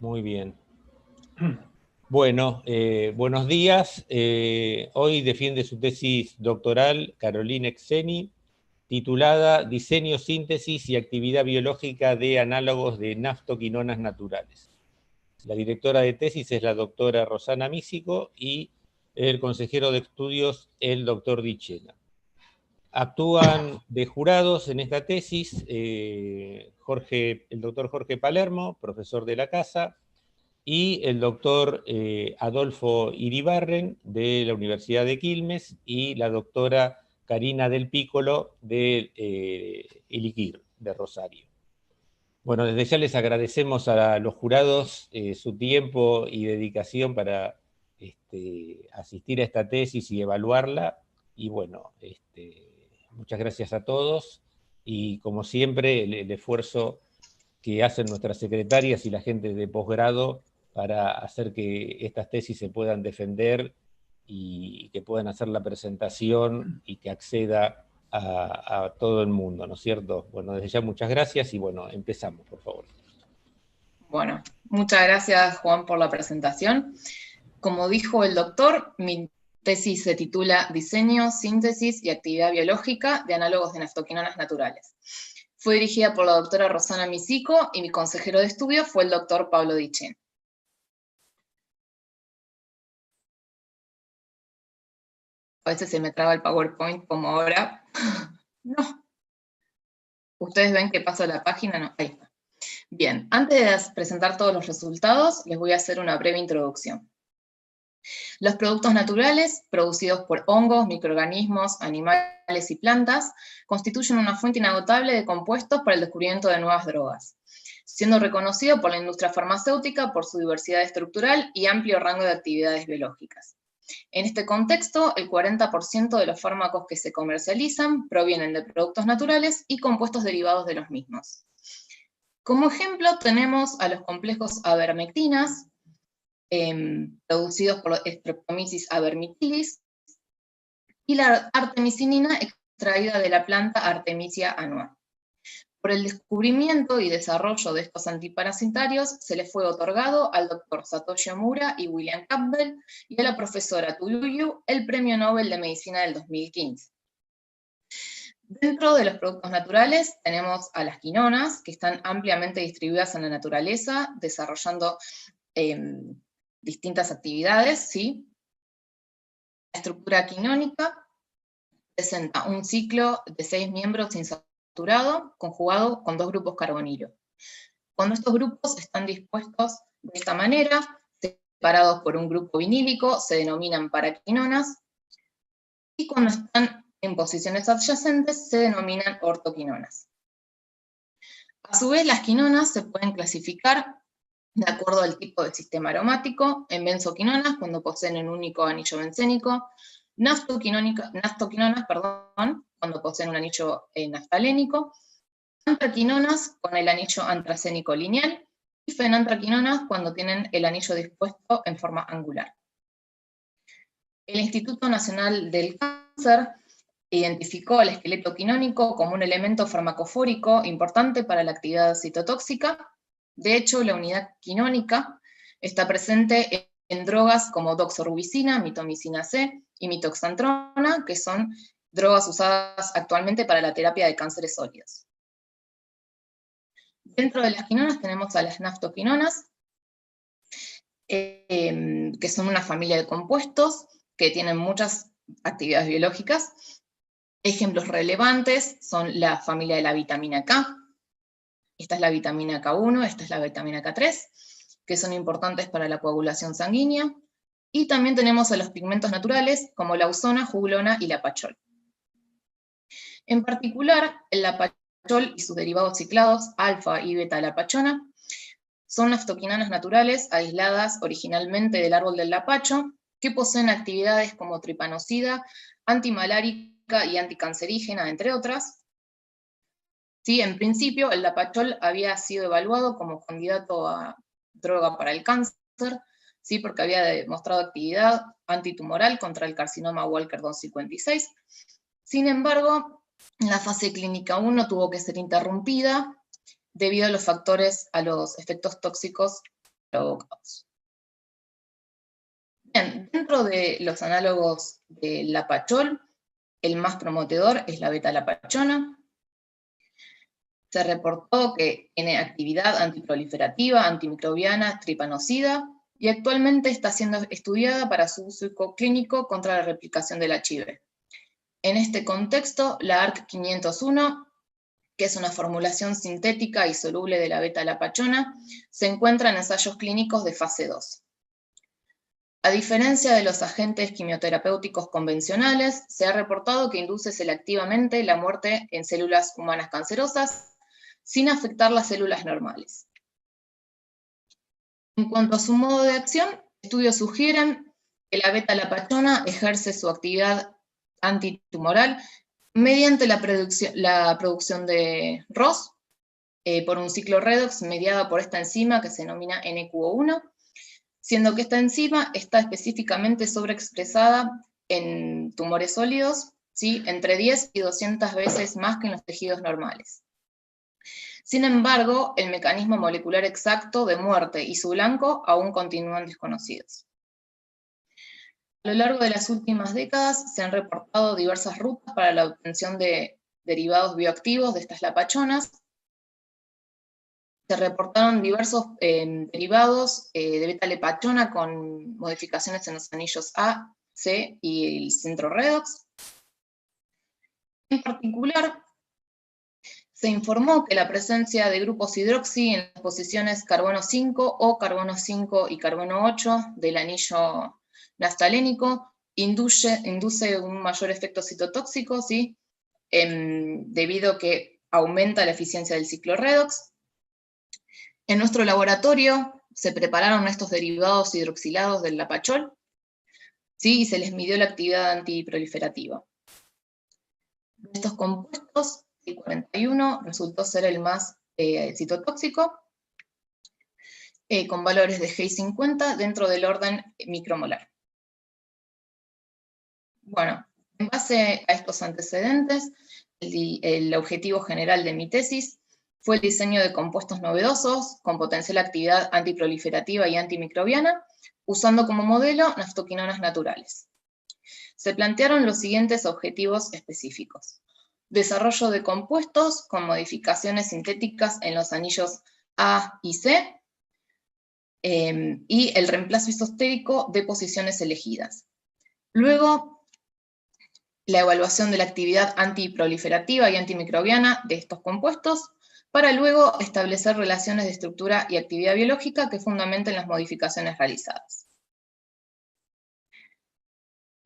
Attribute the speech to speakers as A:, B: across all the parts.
A: Muy bien. Bueno, buenos días. Hoy defiende su tesis doctoral Carolina Exeni, titulada Diseño, síntesis y actividad biológica de análogos de naftoquinonas naturales. La directora de tesis es la doctora Rosana Mísico y el consejero de estudios, el doctor Dichena. Actúan de jurados en esta tesis el doctor Jorge Palermo, profesor de la casa, y el doctor Adolfo Iribarren, de la Universidad de Quilmes, y la doctora Karina Del Piccolo, de Iliquir, de Rosario. Bueno, desde ya les agradecemos a los jurados su tiempo y dedicación para asistir a esta tesis y evaluarla, y bueno, muchas gracias a todos, y como siempre, el esfuerzo que hacen nuestras secretarias y la gente de posgrado para hacer que estas tesis se puedan defender y que puedan hacer la presentación y que acceda a todo el mundo, ¿no es cierto? Bueno, desde ya muchas gracias y bueno, empezamos, por favor.
B: Bueno, muchas gracias, Juan, por la presentación. Como dijo el doctor, mi tesis se titula Diseño, síntesis y actividad biológica de análogos de naftoquinonas naturales. Fue dirigida por la doctora Rosana Mísico y mi consejero de estudio fue el doctor Pablo Dichena. A veces se me traba el PowerPoint como ahora. No. ¿Ustedes ven que paso la página? No, ahí está. Bien, antes de presentar todos los resultados, les voy a hacer una breve introducción. Los productos naturales, producidos por hongos, microorganismos, animales y plantas, constituyen una fuente inagotable de compuestos para el descubrimiento de nuevas drogas, siendo reconocido por la industria farmacéutica por su diversidad estructural y amplio rango de actividades biológicas. En este contexto, el 40% de los fármacos que se comercializan provienen de productos naturales y compuestos derivados de los mismos. Como ejemplo, tenemos a los complejos avermectinas, producidos por Streptomyces havermitilis, y la artemisinina extraída de la planta Artemisia annua. Por el descubrimiento y desarrollo de estos antiparasitarios se le fue otorgado al doctor Satoshi Omura y William Campbell y a la profesora Tuyuyu el Premio Nobel de Medicina del 2015. Dentro de los productos naturales tenemos a las quinonas, que están ampliamente distribuidas en la naturaleza, desarrollando distintas actividades, ¿sí? La estructura quinónica presenta un ciclo de 6 miembros insaturado, conjugado con 2 grupos carbonilo. Cuando estos grupos están dispuestos de esta manera, separados por un grupo vinílico, se denominan paraquinonas, y cuando están en posiciones adyacentes, se denominan ortoquinonas. A su vez, las quinonas se pueden clasificar de acuerdo al tipo de sistema aromático, en benzoquinonas, cuando poseen un único anillo bencénico, naftoquinonas, cuando poseen un anillo naftalénico, antraquinonas con el anillo antracénico lineal, y fenantraquinonas cuando tienen el anillo dispuesto en forma angular. El Instituto Nacional del Cáncer identificó el esqueleto quinónico como un elemento farmacofórico importante para la actividad citotóxica. De hecho, la unidad quinónica está presente en drogas como doxorubicina, mitomicina C y mitoxantrona, que son drogas usadas actualmente para la terapia de cánceres sólidos. Dentro de las quinonas tenemos a las naftoquinonas, que son una familia de compuestos que tienen muchas actividades biológicas. Ejemplos relevantes son la familia de la vitamina K. Esta es la vitamina K1, esta es la vitamina K3, que son importantes para la coagulación sanguínea. Y también tenemos a los pigmentos naturales, como la ausona, jugulona y la pachol. En particular, el lapachol y sus derivados ciclados, alfa y beta-lapachona, son naftoquinonas naturales aisladas originalmente del árbol del lapacho, que poseen actividades como tripanocida, antimalárica y anticancerígena, entre otras. Sí, en principio, el lapachol había sido evaluado como candidato a droga para el cáncer, ¿sí? Porque había demostrado actividad antitumoral contra el carcinoma Walker 256. Sin embargo, la fase clínica 1 tuvo que ser interrumpida debido a los efectos tóxicos provocados. Bien, dentro de los análogos del lapachol, el más prometedor es la beta-lapachona. Se reportó que tiene actividad antiproliferativa, antimicrobiana, tripanocida, y actualmente está siendo estudiada para su uso clínico contra la replicación del HIV. En este contexto, la ARC-501, que es una formulación sintética y soluble de la beta-lapachona, se encuentra en ensayos clínicos de fase 2. A diferencia de los agentes quimioterapéuticos convencionales, se ha reportado que induce selectivamente la muerte en células humanas cancerosas sin afectar las células normales. En cuanto a su modo de acción, estudios sugieren que la beta-lapachona ejerce su actividad antitumoral mediante la producción de ROS por un ciclo redox mediada por esta enzima que se denomina NQO1, siendo que esta enzima está específicamente sobreexpresada en tumores sólidos, ¿sí? Entre 10 y 200 veces más que en los tejidos normales. Sin embargo, el mecanismo molecular exacto de muerte y su blanco aún continúan desconocidos. A lo largo de las últimas décadas se han reportado diversas rutas para la obtención de derivados bioactivos de estas lapachonas. Se reportaron diversos derivados de beta-lapachona con modificaciones en los anillos A, C y el centro redox. En particular, se informó que la presencia de grupos hidroxi en las posiciones carbono 5 o carbono 5 y carbono 8 del anillo naftalénico induce un mayor efecto citotóxico, ¿sí? Debido a que aumenta la eficiencia del ciclo redox. En nuestro laboratorio se prepararon estos derivados hidroxilados del lapachol, ¿sí? Y se les midió la actividad antiproliferativa. De estos compuestos, el 41 resultó ser el más citotóxico, con valores de GI50 dentro del orden micromolar. Bueno, en base a estos antecedentes, el objetivo general de mi tesis fue el diseño de compuestos novedosos con potencial actividad antiproliferativa y antimicrobiana, usando como modelo naftoquinonas naturales. Se plantearon los siguientes objetivos específicos: desarrollo de compuestos con modificaciones sintéticas en los anillos A y C, y el reemplazo isostérico de posiciones elegidas. Luego, la evaluación de la actividad antiproliferativa y antimicrobiana de estos compuestos, para luego establecer relaciones de estructura y actividad biológica que fundamenten las modificaciones realizadas.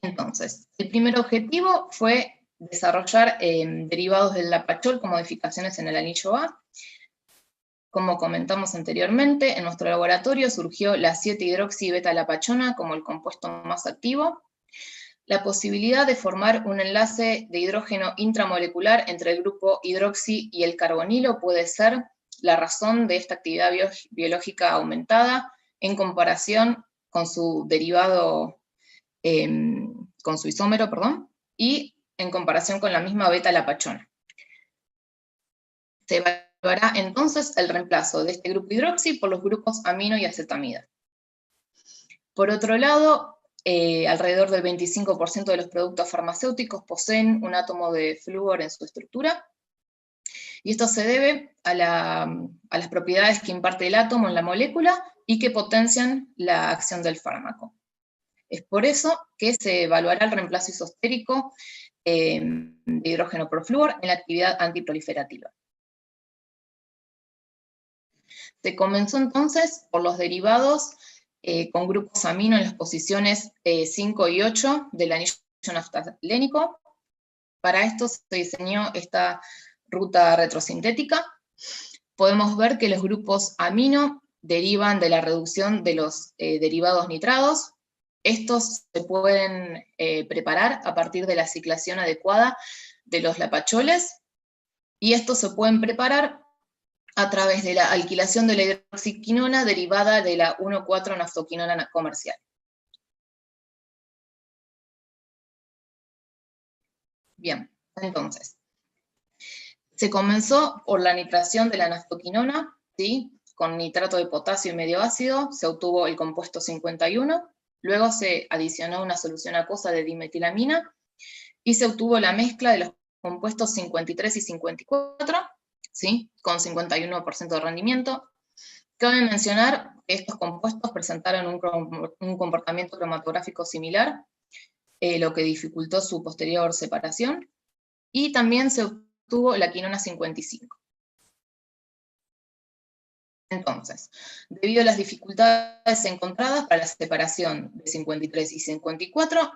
B: Entonces, el primer objetivo fue desarrollar derivados del lapachol con modificaciones en el anillo A. Como comentamos anteriormente, en nuestro laboratorio surgió la 7-hidroxi-beta-lapachona como el compuesto más activo. La posibilidad de formar un enlace de hidrógeno intramolecular entre el grupo hidroxi y el carbonilo puede ser la razón de esta actividad biológica aumentada en comparación con su derivado, con su isómero, perdón, y en comparación con la misma beta-lapachona. Se evaluará entonces el reemplazo de este grupo hidroxi por los grupos amino y acetamida. Por otro lado, alrededor del 25% de los productos farmacéuticos poseen un átomo de flúor en su estructura, y esto se debe a las propiedades que imparte el átomo en la molécula y que potencian la acción del fármaco. Es por eso que se evaluará el reemplazo isostérico de hidrógeno por flúor en la actividad antiproliferativa. Se comenzó entonces por los derivados con grupos amino en las posiciones 5 y 8 del anillo naftalénico. Para esto se diseñó esta ruta retrosintética. Podemos ver que los grupos amino derivan de la reducción de los derivados nitrados. Estos se pueden preparar a partir de la ciclación adecuada de los lapacholes, y estos se pueden preparar a través de la alquilación de la hidroxiquinona derivada de la 1,4-naftoquinona comercial. Bien, entonces, se comenzó por la nitración de la naftoquinona, ¿sí? con nitrato de potasio y medio ácido, se obtuvo el compuesto 51, luego se adicionó una solución acuosa de dimetilamina, y se obtuvo la mezcla de los compuestos 53 y 54, ¿sí? Con 51% de rendimiento. Cabe mencionar que estos compuestos presentaron un comportamiento cromatográfico similar, lo que dificultó su posterior separación, y también se obtuvo la quinona 55. Entonces, debido a las dificultades encontradas para la separación de 53 y 54,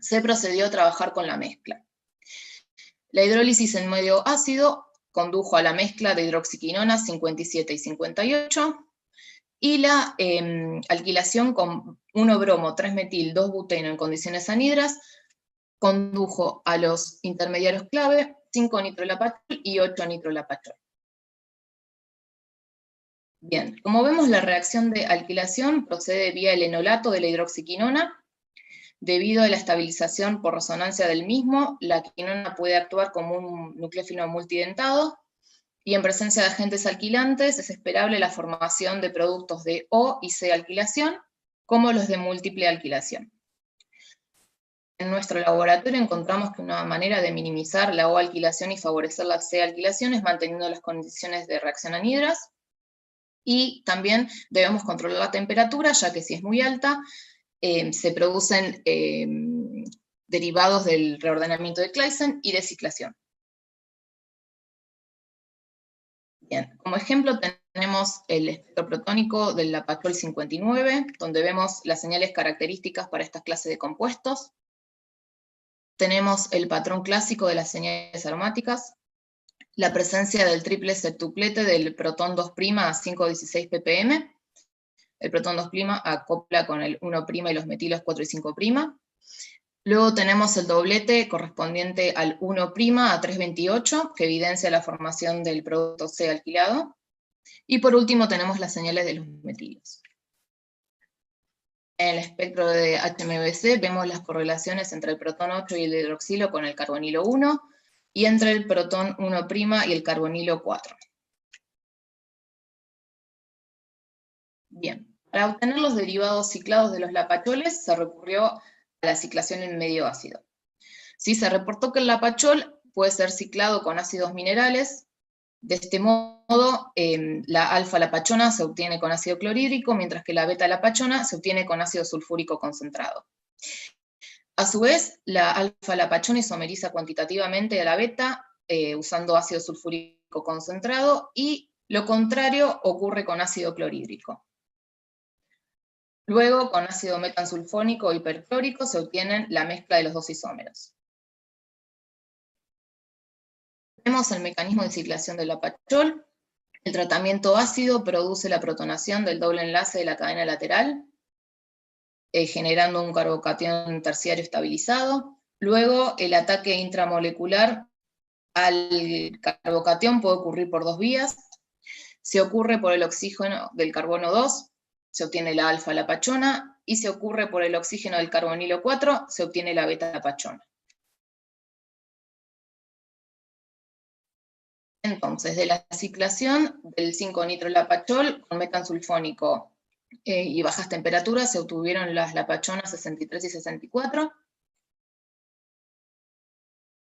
B: se procedió a trabajar con la mezcla. La hidrólisis en medio ácido condujo a la mezcla de hidroxiquinona 57 y 58, y la alquilación con 1-bromo, 3-metil, 2-buteno en condiciones anhidras condujo a los intermediarios clave 5-nitrolapachol y 8-nitrolapachol. Bien, como vemos, la reacción de alquilación procede vía el enolato de la hidroxiquinona. Debido a la estabilización por resonancia del mismo, la quinona puede actuar como un nucleófilo multidentado, y en presencia de agentes alquilantes es esperable la formación de productos de O y C alquilación, como los de múltiple alquilación. En nuestro laboratorio encontramos que una manera de minimizar la O alquilación y favorecer la C alquilación es manteniendo las condiciones de reacción anhidras, y también debemos controlar la temperatura, ya que si es muy alta, se producen derivados del reordenamiento de Claisen y de ciclación. Bien, como ejemplo tenemos el espectro protónico del lapachol 59, donde vemos las señales características para estas clases de compuestos. Tenemos el patrón clásico de las señales aromáticas, la presencia del triple septuplete del protón 2' a 5,16 ppm. El protón 2' acopla con el 1' y los metilos 4 y 5'. Luego tenemos el doblete correspondiente al 1' a 3,28, que evidencia la formación del producto C alquilado. Y por último tenemos las señales de los metilos. En el espectro de HMBC vemos las correlaciones entre el protón 8 y el hidroxilo con el carbonilo 1, y entre el protón 1' y el carbonilo 4. Bien, para obtener los derivados ciclados de los lapacholes se recurrió a la ciclación en medio ácido. Sí, se reportó que el lapachol puede ser ciclado con ácidos minerales. De este modo, la alfa-lapachona se obtiene con ácido clorhídrico, mientras que la beta-lapachona se obtiene con ácido sulfúrico concentrado. A su vez, la alfa-lapachona isomeriza cuantitativamente a la beta usando ácido sulfúrico concentrado, y lo contrario ocurre con ácido clorhídrico. Luego, con ácido metansulfónico y perclórico se obtienen la mezcla de los dos isómeros. Tenemos el mecanismo de ciclación del lapachol. El tratamiento ácido produce la protonación del doble enlace de la cadena lateral, generando un carbocatión terciario estabilizado. Luego, el ataque intramolecular al carbocatión puede ocurrir por dos vías. Si ocurre por el oxígeno del carbono 2, se obtiene la alfa-lapachona, y si ocurre por el oxígeno del carbonilo 4, se obtiene la beta-lapachona. Entonces, de la ciclación del 5-nitrolapachol con metansulfónico y bajas temperaturas se obtuvieron las lapachonas 63 y 64.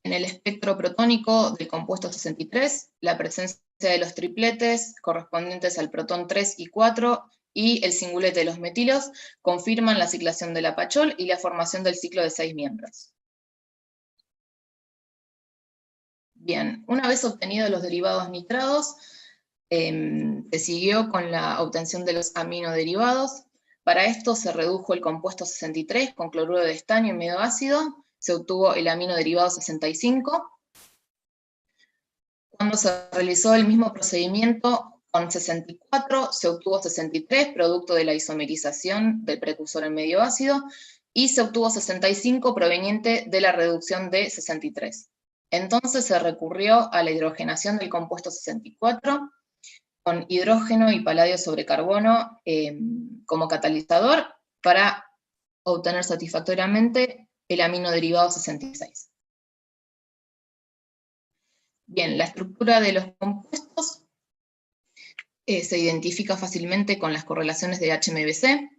B: En el espectro protónico del compuesto 63, la presencia de los tripletes correspondientes al protón 3 y 4 y el singulete de los metilos confirman la ciclación del lapachol y la formación del ciclo de 6 miembros. Bien, una vez obtenidos los derivados nitrados, se siguió con la obtención de los aminoderivados. Para esto se redujo el compuesto 63 con cloruro de estaño en medio ácido, se obtuvo el aminoderivado 65. Cuando se realizó el mismo procedimiento con 64, se obtuvo 63, producto de la isomerización del precursor en medio ácido, y se obtuvo 65 proveniente de la reducción de 63. Entonces se recurrió a la hidrogenación del compuesto 64, con hidrógeno y paladio sobre carbono como catalizador, para obtener satisfactoriamente el aminoderivado 66. Bien, la estructura de los compuestos se identifica fácilmente con las correlaciones de HMBC.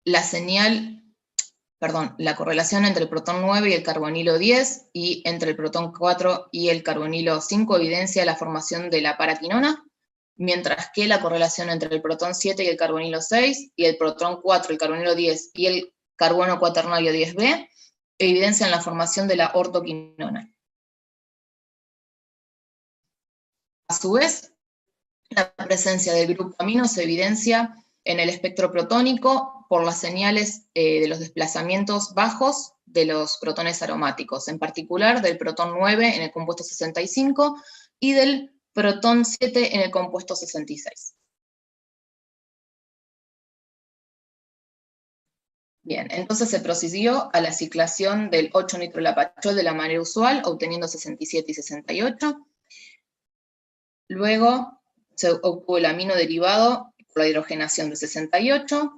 B: La correlación entre el protón 9 y el carbonilo 10, y entre el protón 4 y el carbonilo 5 evidencia la formación de la paraquinona, mientras que la correlación entre el protón 7 y el carbonilo 6, y el protón 4, el carbonilo 10 y el carbono cuaternario 10B, evidencian la formación de la ortoquinona. A su vez, la presencia del grupo amino se evidencia en el espectro protónico por las señales de los desplazamientos bajos de los protones aromáticos, en particular del protón 9 en el compuesto 65 y del protón 7 en el compuesto 66. Bien, entonces se procedió a la ciclación del 8-nitrolapachol de la manera usual, obteniendo 67 y 68. Luego se obtuvo el amino derivado por la hidrogenación de 68,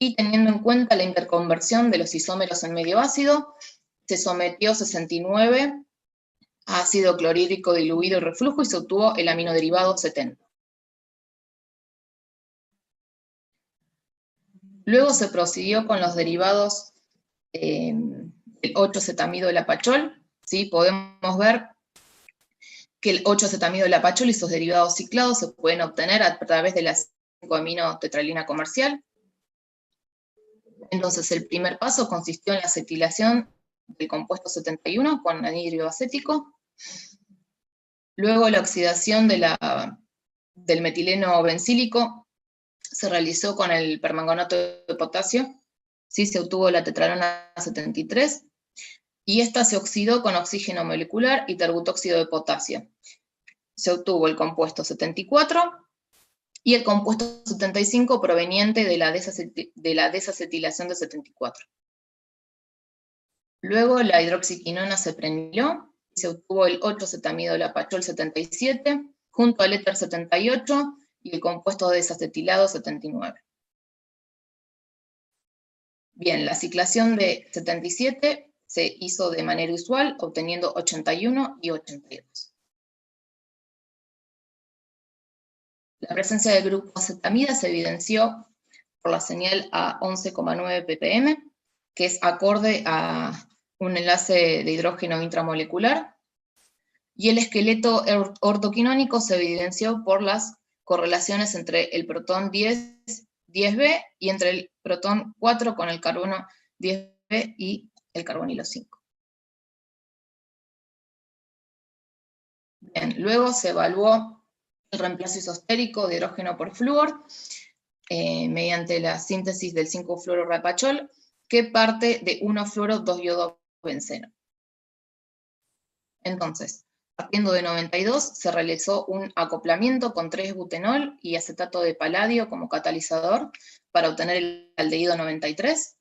B: y teniendo en cuenta la interconversión de los isómeros en medio ácido, se sometió 69 a ácido clorhídrico diluido y reflujo, y se obtuvo el amino derivado 70. Luego se procedió con los derivados del 8-acetamido del apachol. ¿Sí? Podemos ver que el 8-acetamido del apachol y sus derivados ciclados se pueden obtener a través de la 5-aminotetralina comercial. Entonces, el primer paso consistió en la acetilación del compuesto 71 con anhídrido acético. Luego, la oxidación del metileno bencílico se realizó con el permanganato de potasio. ¿Sí? Se obtuvo la tetralona 73, y esta se oxidó con oxígeno molecular y terbutóxido de potasio. Se obtuvo el compuesto 74 y el compuesto 75 proveniente de la desacetilación de 74. Luego la hidroxiquinona se preniló y se obtuvo el 8-acetamido del apachol 77 junto al éter 78 y el compuesto desacetilado 79. Bien, la ciclación de 77 se hizo de manera usual, obteniendo 81 y 82. La presencia del grupo acetamida se evidenció por la señal a 11,9 ppm, que es acorde a un enlace de hidrógeno intramolecular, y el esqueleto ortoquinónico se evidenció por las correlaciones entre el protón 10B y entre el protón 4 con el carbono 10B y el carbonilo 5. Bien, luego se evaluó el reemplazo isostérico de hidrógeno por flúor mediante la síntesis del 5-fluororapachol, que parte de 1-fluoro-2-iodo-benceno. Entonces, partiendo de 92, se realizó un acoplamiento con 3-butenol y acetato de paladio como catalizador para obtener el aldehído 93.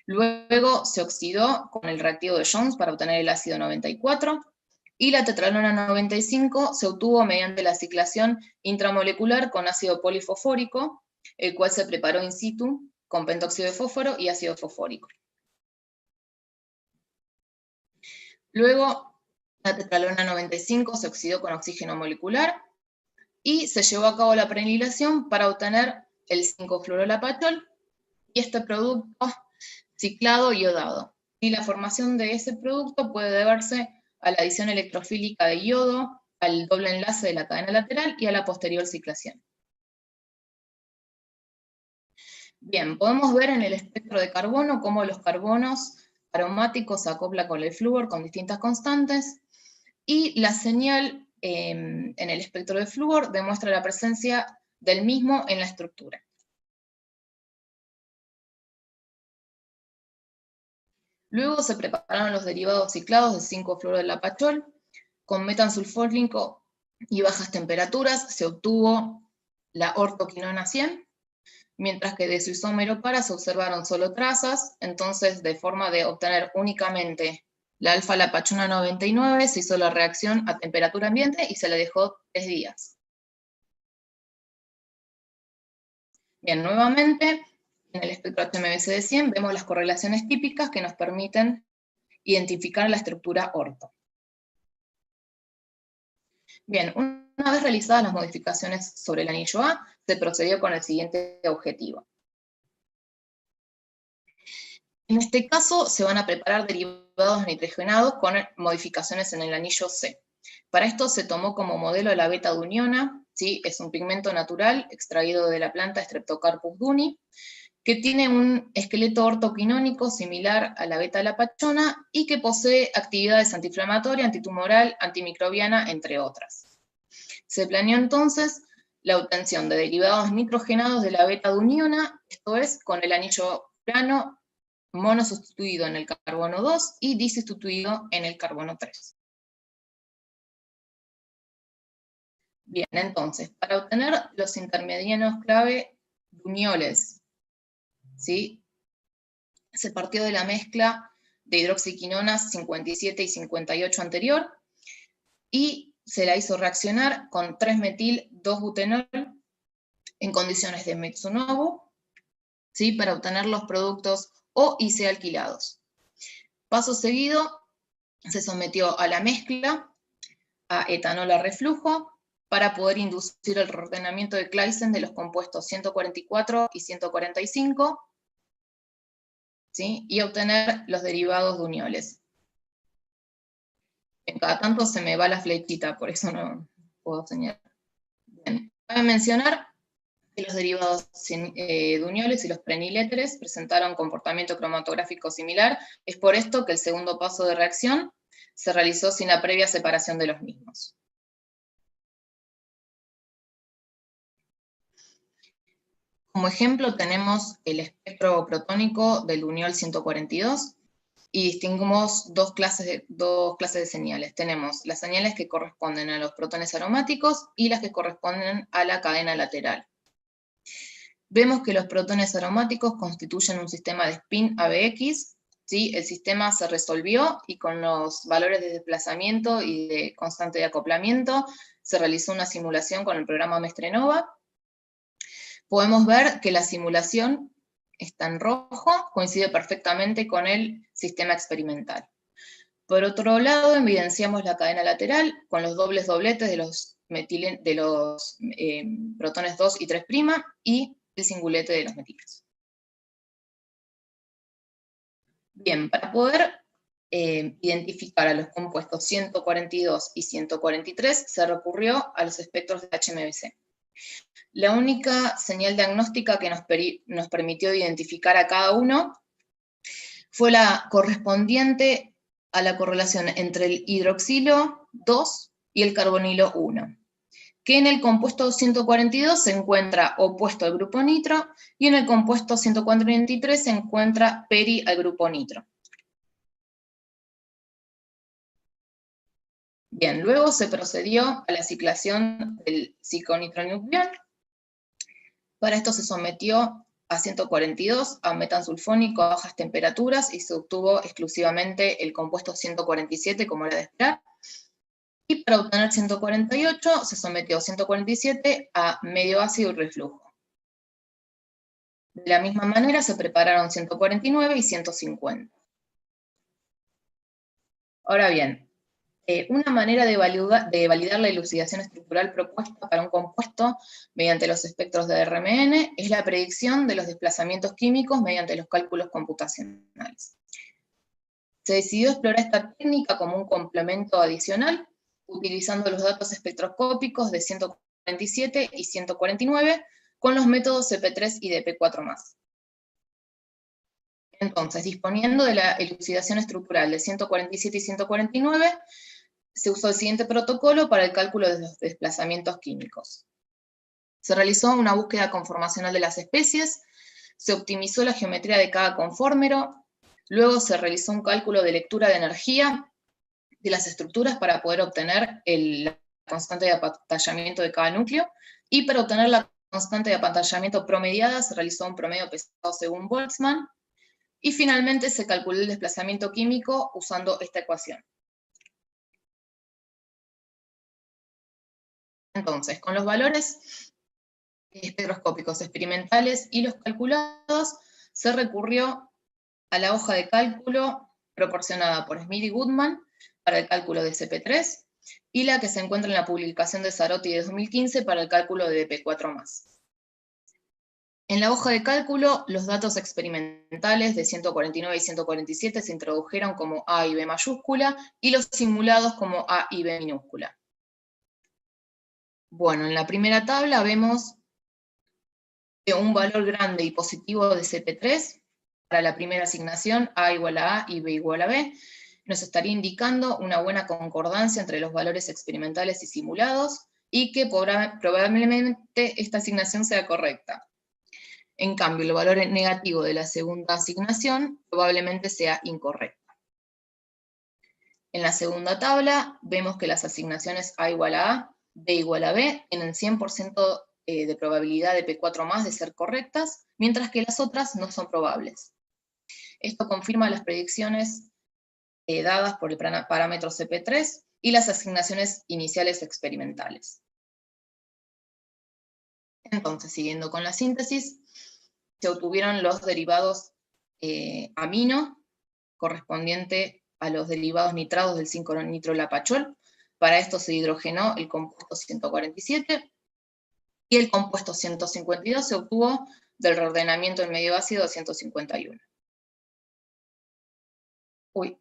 B: Luego se oxidó con el reactivo de Jones para obtener el ácido 94. Y la tetralona 95 se obtuvo mediante la ciclación intramolecular con ácido polifosfórico, el cual se preparó in situ con pentóxido de fósforo y ácido fosfórico. Luego, la tetralona 95 se oxidó con oxígeno molecular y se llevó a cabo la prenilación para obtener el 5-fluorolapachol y este producto ciclado iodado. Y la formación de ese producto puede deberse a la adición electrofílica de yodo, al doble enlace de la cadena lateral y a la posterior ciclación. Bien, podemos ver en el espectro de carbono cómo los carbonos aromáticos se acoplan con el flúor con distintas constantes, y la señal en el espectro de flúor demuestra la presencia del mismo en la estructura. Luego se prepararon los derivados ciclados de 5-fluorolapachol con metansulfónico y bajas temperaturas. Se obtuvo la ortoquinona 100, mientras que de su isómero para se observaron solo trazas. Entonces, de forma de obtener únicamente la alfa-lapachona 99, se hizo la reacción a temperatura ambiente y se le dejó 3 días. Bien, nuevamente, en el espectro HMBC de 100 vemos las correlaciones típicas que nos permiten identificar la estructura orto. Bien, Una vez realizadas las modificaciones sobre el anillo A, se procedió con el siguiente objetivo. En este caso, se van a preparar derivados nitrogenados con modificaciones en el anillo C. Para esto se tomó como modelo la beta-duniona, ¿sí? Es un pigmento natural extraído de la planta Streptocarpus duni, que tiene un esqueleto ortoquinónico similar a la beta-lapachona y que posee actividades antiinflamatoria, antitumoral, antimicrobiana, entre otras. Se planeó entonces la obtención de derivados nitrogenados de la beta-duniona, esto es, con el anillo plano mono sustituido en el carbono 2 y di sustituido en el carbono 3. Bien, entonces, para obtener los intermedianos clave dunioles, ¿sí? Se partió de la mezcla de hidroxiquinonas 57 y 58 anterior y se la hizo reaccionar con 3-metil-2-butenol en condiciones de Matsunobu, ¿sí? Para obtener los productos O y C alquilados. Paso seguido, se sometió a la mezcla a etanol a reflujo para poder inducir el reordenamiento de Claisen de los compuestos 144 y 145, ¿sí? Y obtener los derivados dunioles. En cada tanto se me va la flechita, por eso no puedo señalar. Bien. Cabe mencionar que los derivados dunioles y los preniléteres presentaron comportamiento cromatográfico similar. Es por esto que el segundo paso de reacción se realizó sin la previa separación de los mismos. Como ejemplo tenemos el espectro protónico del duniol 142 y distinguimos dos clases de señales. Tenemos las señales que corresponden a los protones aromáticos y las que corresponden a la cadena lateral. Vemos que los protones aromáticos constituyen un sistema de spin ABX, ¿sí? El sistema se resolvió y con los valores de desplazamiento y de constante de acoplamiento se realizó una simulación con el programa Mestrenova. Podemos ver que la simulación está en rojo, coincide perfectamente con el sistema experimental. Por otro lado, evidenciamos la cadena lateral con los dobles dobletes de los, protones 2 y 3' y el singulete de los metiles. Bien, para poder identificar a los compuestos 142 y 143 se recurrió a los espectros de HMBC. La única señal diagnóstica que nos permitió identificar a cada uno fue la correspondiente a la correlación entre el hidroxilo 2 y el carbonilo 1, que en el compuesto 142 se encuentra opuesto al grupo nitro, y en el compuesto 143 se encuentra peri al grupo nitro. Bien, luego se procedió a la ciclación del ciclonitronucleón. Para esto se sometió a 142 a metansulfónico a bajas temperaturas y se obtuvo exclusivamente el compuesto 147, como era de esperar. Y para obtener 148 se sometió 147 a medio ácido y reflujo. De la misma manera se prepararon 149 y 150. Ahora bien, una manera de validar la elucidación estructural propuesta para un compuesto mediante los espectros de RMN es la predicción de los desplazamientos químicos mediante los cálculos computacionales. Se decidió explorar esta técnica como un complemento adicional, utilizando los datos espectroscópicos de 147 y 149 con los métodos CP3 y DP4+. Entonces, disponiendo de la elucidación estructural de 147 y 149, se usó el siguiente protocolo para el cálculo de los desplazamientos químicos. Se realizó una búsqueda conformacional de las especies, se optimizó la geometría de cada conformero, luego se realizó un cálculo de lectura de energía de las estructuras para poder obtener la constante de apantallamiento de cada núcleo, y para obtener la constante de apantallamiento promediada se realizó un promedio pesado según Boltzmann, y finalmente se calculó el desplazamiento químico usando esta ecuación. Entonces, con los valores espectroscópicos experimentales y los calculados, se recurrió a la hoja de cálculo proporcionada por Smith y Goodman para el cálculo de CP3, y la que se encuentra en la publicación de Sarotti de 2015 para el cálculo de DP4+. En la hoja de cálculo, los datos experimentales de 149 y 147 se introdujeron como A y B mayúscula, y los simulados como A y B minúscula. Bueno, en la primera tabla vemos que un valor grande y positivo de CP3 para la primera asignación, A igual a A y B igual a B, nos estaría indicando una buena concordancia entre los valores experimentales y simulados, y que probablemente esta asignación sea correcta. En cambio, el valor negativo de la segunda asignación probablemente sea incorrecto. En la segunda tabla vemos que las asignaciones A igual a A, B igual a B, tienen 100% de probabilidad de P4+ de ser correctas, mientras que las otras no son probables. Esto confirma las predicciones dadas por el parámetro CP3 y las asignaciones iniciales experimentales. Entonces, siguiendo con la síntesis, se obtuvieron los derivados amino, correspondiente a los derivados nitrados del 5-nitrolapachol. Para esto se hidrogenó el compuesto 147, y el compuesto 152 se obtuvo del reordenamiento del medio ácido 151. Uy,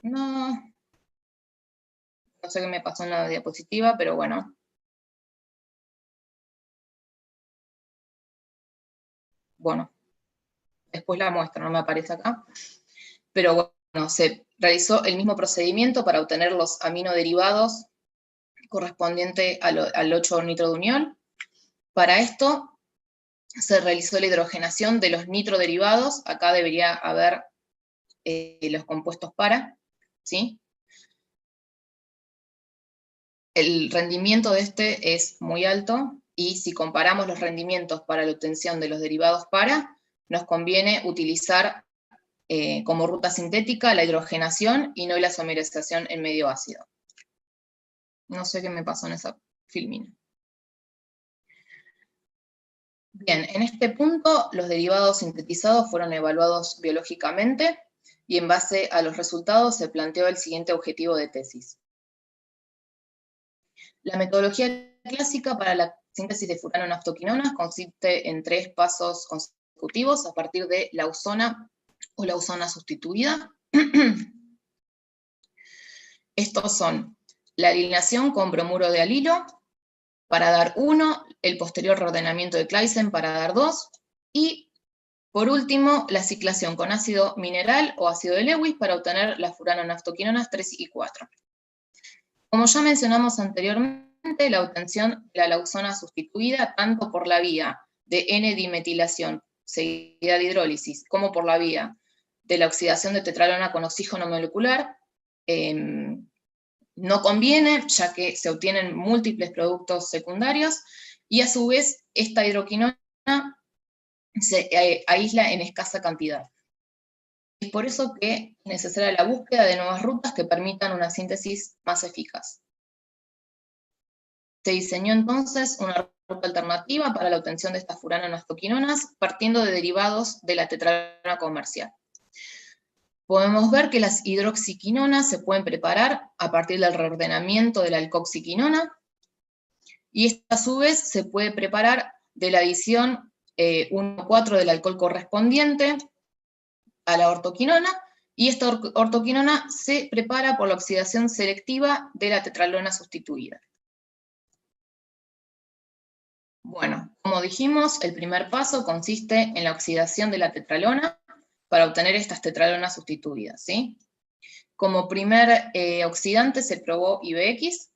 B: no sé qué me pasó en la diapositiva, pero bueno. Bueno, después la muestro, no me aparece acá. Pero bueno, se realizó el mismo procedimiento para obtener los aminoderivados correspondiente al 8-nitroduniol. Para esto se realizó la hidrogenación de los nitroderivados. Acá debería haber los compuestos para, ¿sí? El rendimiento de este es muy alto, y si comparamos los rendimientos para la obtención de los derivados para, nos conviene utilizar como ruta sintética la hidrogenación y no la isomerización en medio ácido. No sé qué me pasó en esa filmina. Bien, en este punto los derivados sintetizados fueron evaluados biológicamente, y en base a los resultados se planteó el siguiente objetivo de tesis. La metodología clásica para la síntesis de furano-naftoquinonas consiste en 3 pasos consecutivos a partir de la ausona o la ausona sustituida. Estos son la alineación con bromuro de alilo para dar 1, el posterior reordenamiento de Claisen para dar 2, y por último la ciclación con ácido mineral o ácido de Lewis para obtener las furano-naftoquinonas 3 y 4. Como ya mencionamos anteriormente, la obtención de la lausona sustituida, tanto por la vía de N-dimetilación seguida de hidrólisis, como por la vía de la oxidación de tetralona con oxígeno molecular, no conviene, ya que se obtienen múltiples productos secundarios, y a su vez esta hidroquinona se aísla en escasa cantidad. Es por eso que es necesaria la búsqueda de nuevas rutas que permitan una síntesis más eficaz. Se diseñó entonces una ruta alternativa para la obtención de estas furano-naftoquinonas, partiendo de derivados de la tetralona comercial. Podemos ver que las hidroxiquinonas se pueden preparar a partir del reordenamiento de la alcoxiquinona, y esta a su vez se puede preparar de la adición 1,4 del alcohol correspondiente a la ortoquinona, y esta ortoquinona se prepara por la oxidación selectiva de la tetralona sustituida. Bueno, como dijimos, el primer paso consiste en la oxidación de la tetralona para obtener estas tetralonas sustituidas, ¿sí? Como primer oxidante se probó IBX.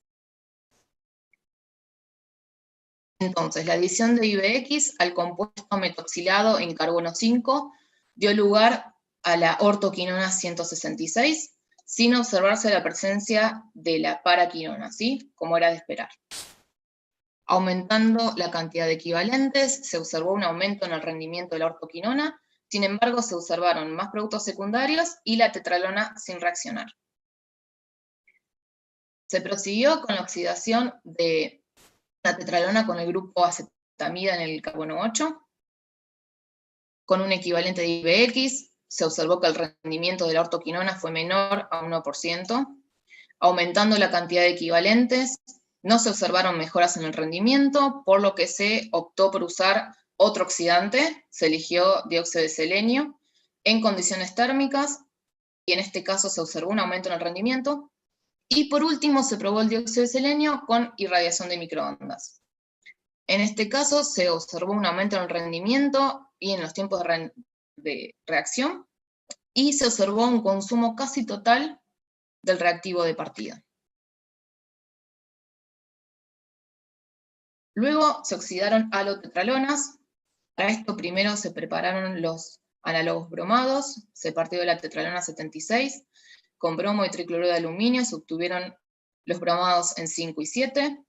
B: Entonces, la adición de IBX al compuesto metoxilado en carbono 5 dio lugar a la ortoquinona 166, sin observarse la presencia de la paraquinona, ¿sí? Como era de esperar. Aumentando la cantidad de equivalentes, se observó un aumento en el rendimiento de la ortoquinona. Sin embargo, se observaron más productos secundarios y la tetralona sin reaccionar. Se prosiguió con la oxidación de la tetralona con el grupo acetamida en el carbono 8. Con un equivalente de IBX, se observó que el rendimiento de la ortoquinona fue menor a 1%. aumentando la cantidad de equivalentes. No se observaron mejoras en el rendimiento, por lo que se optó por usar otro oxidante, se eligió dióxido de selenio, en condiciones térmicas, y en este caso se observó un aumento en el rendimiento. Y por último se probó el dióxido de selenio con irradiación de microondas. En este caso se observó un aumento en el rendimiento y en los tiempos de reacción, y se observó un consumo casi total del reactivo de partida. Luego se oxidaron halotetralonas. Para esto primero se prepararon los análogos bromados, se partió de la tetralona 76, con bromo y tricloruro de aluminio se obtuvieron los bromados en 5 y 7.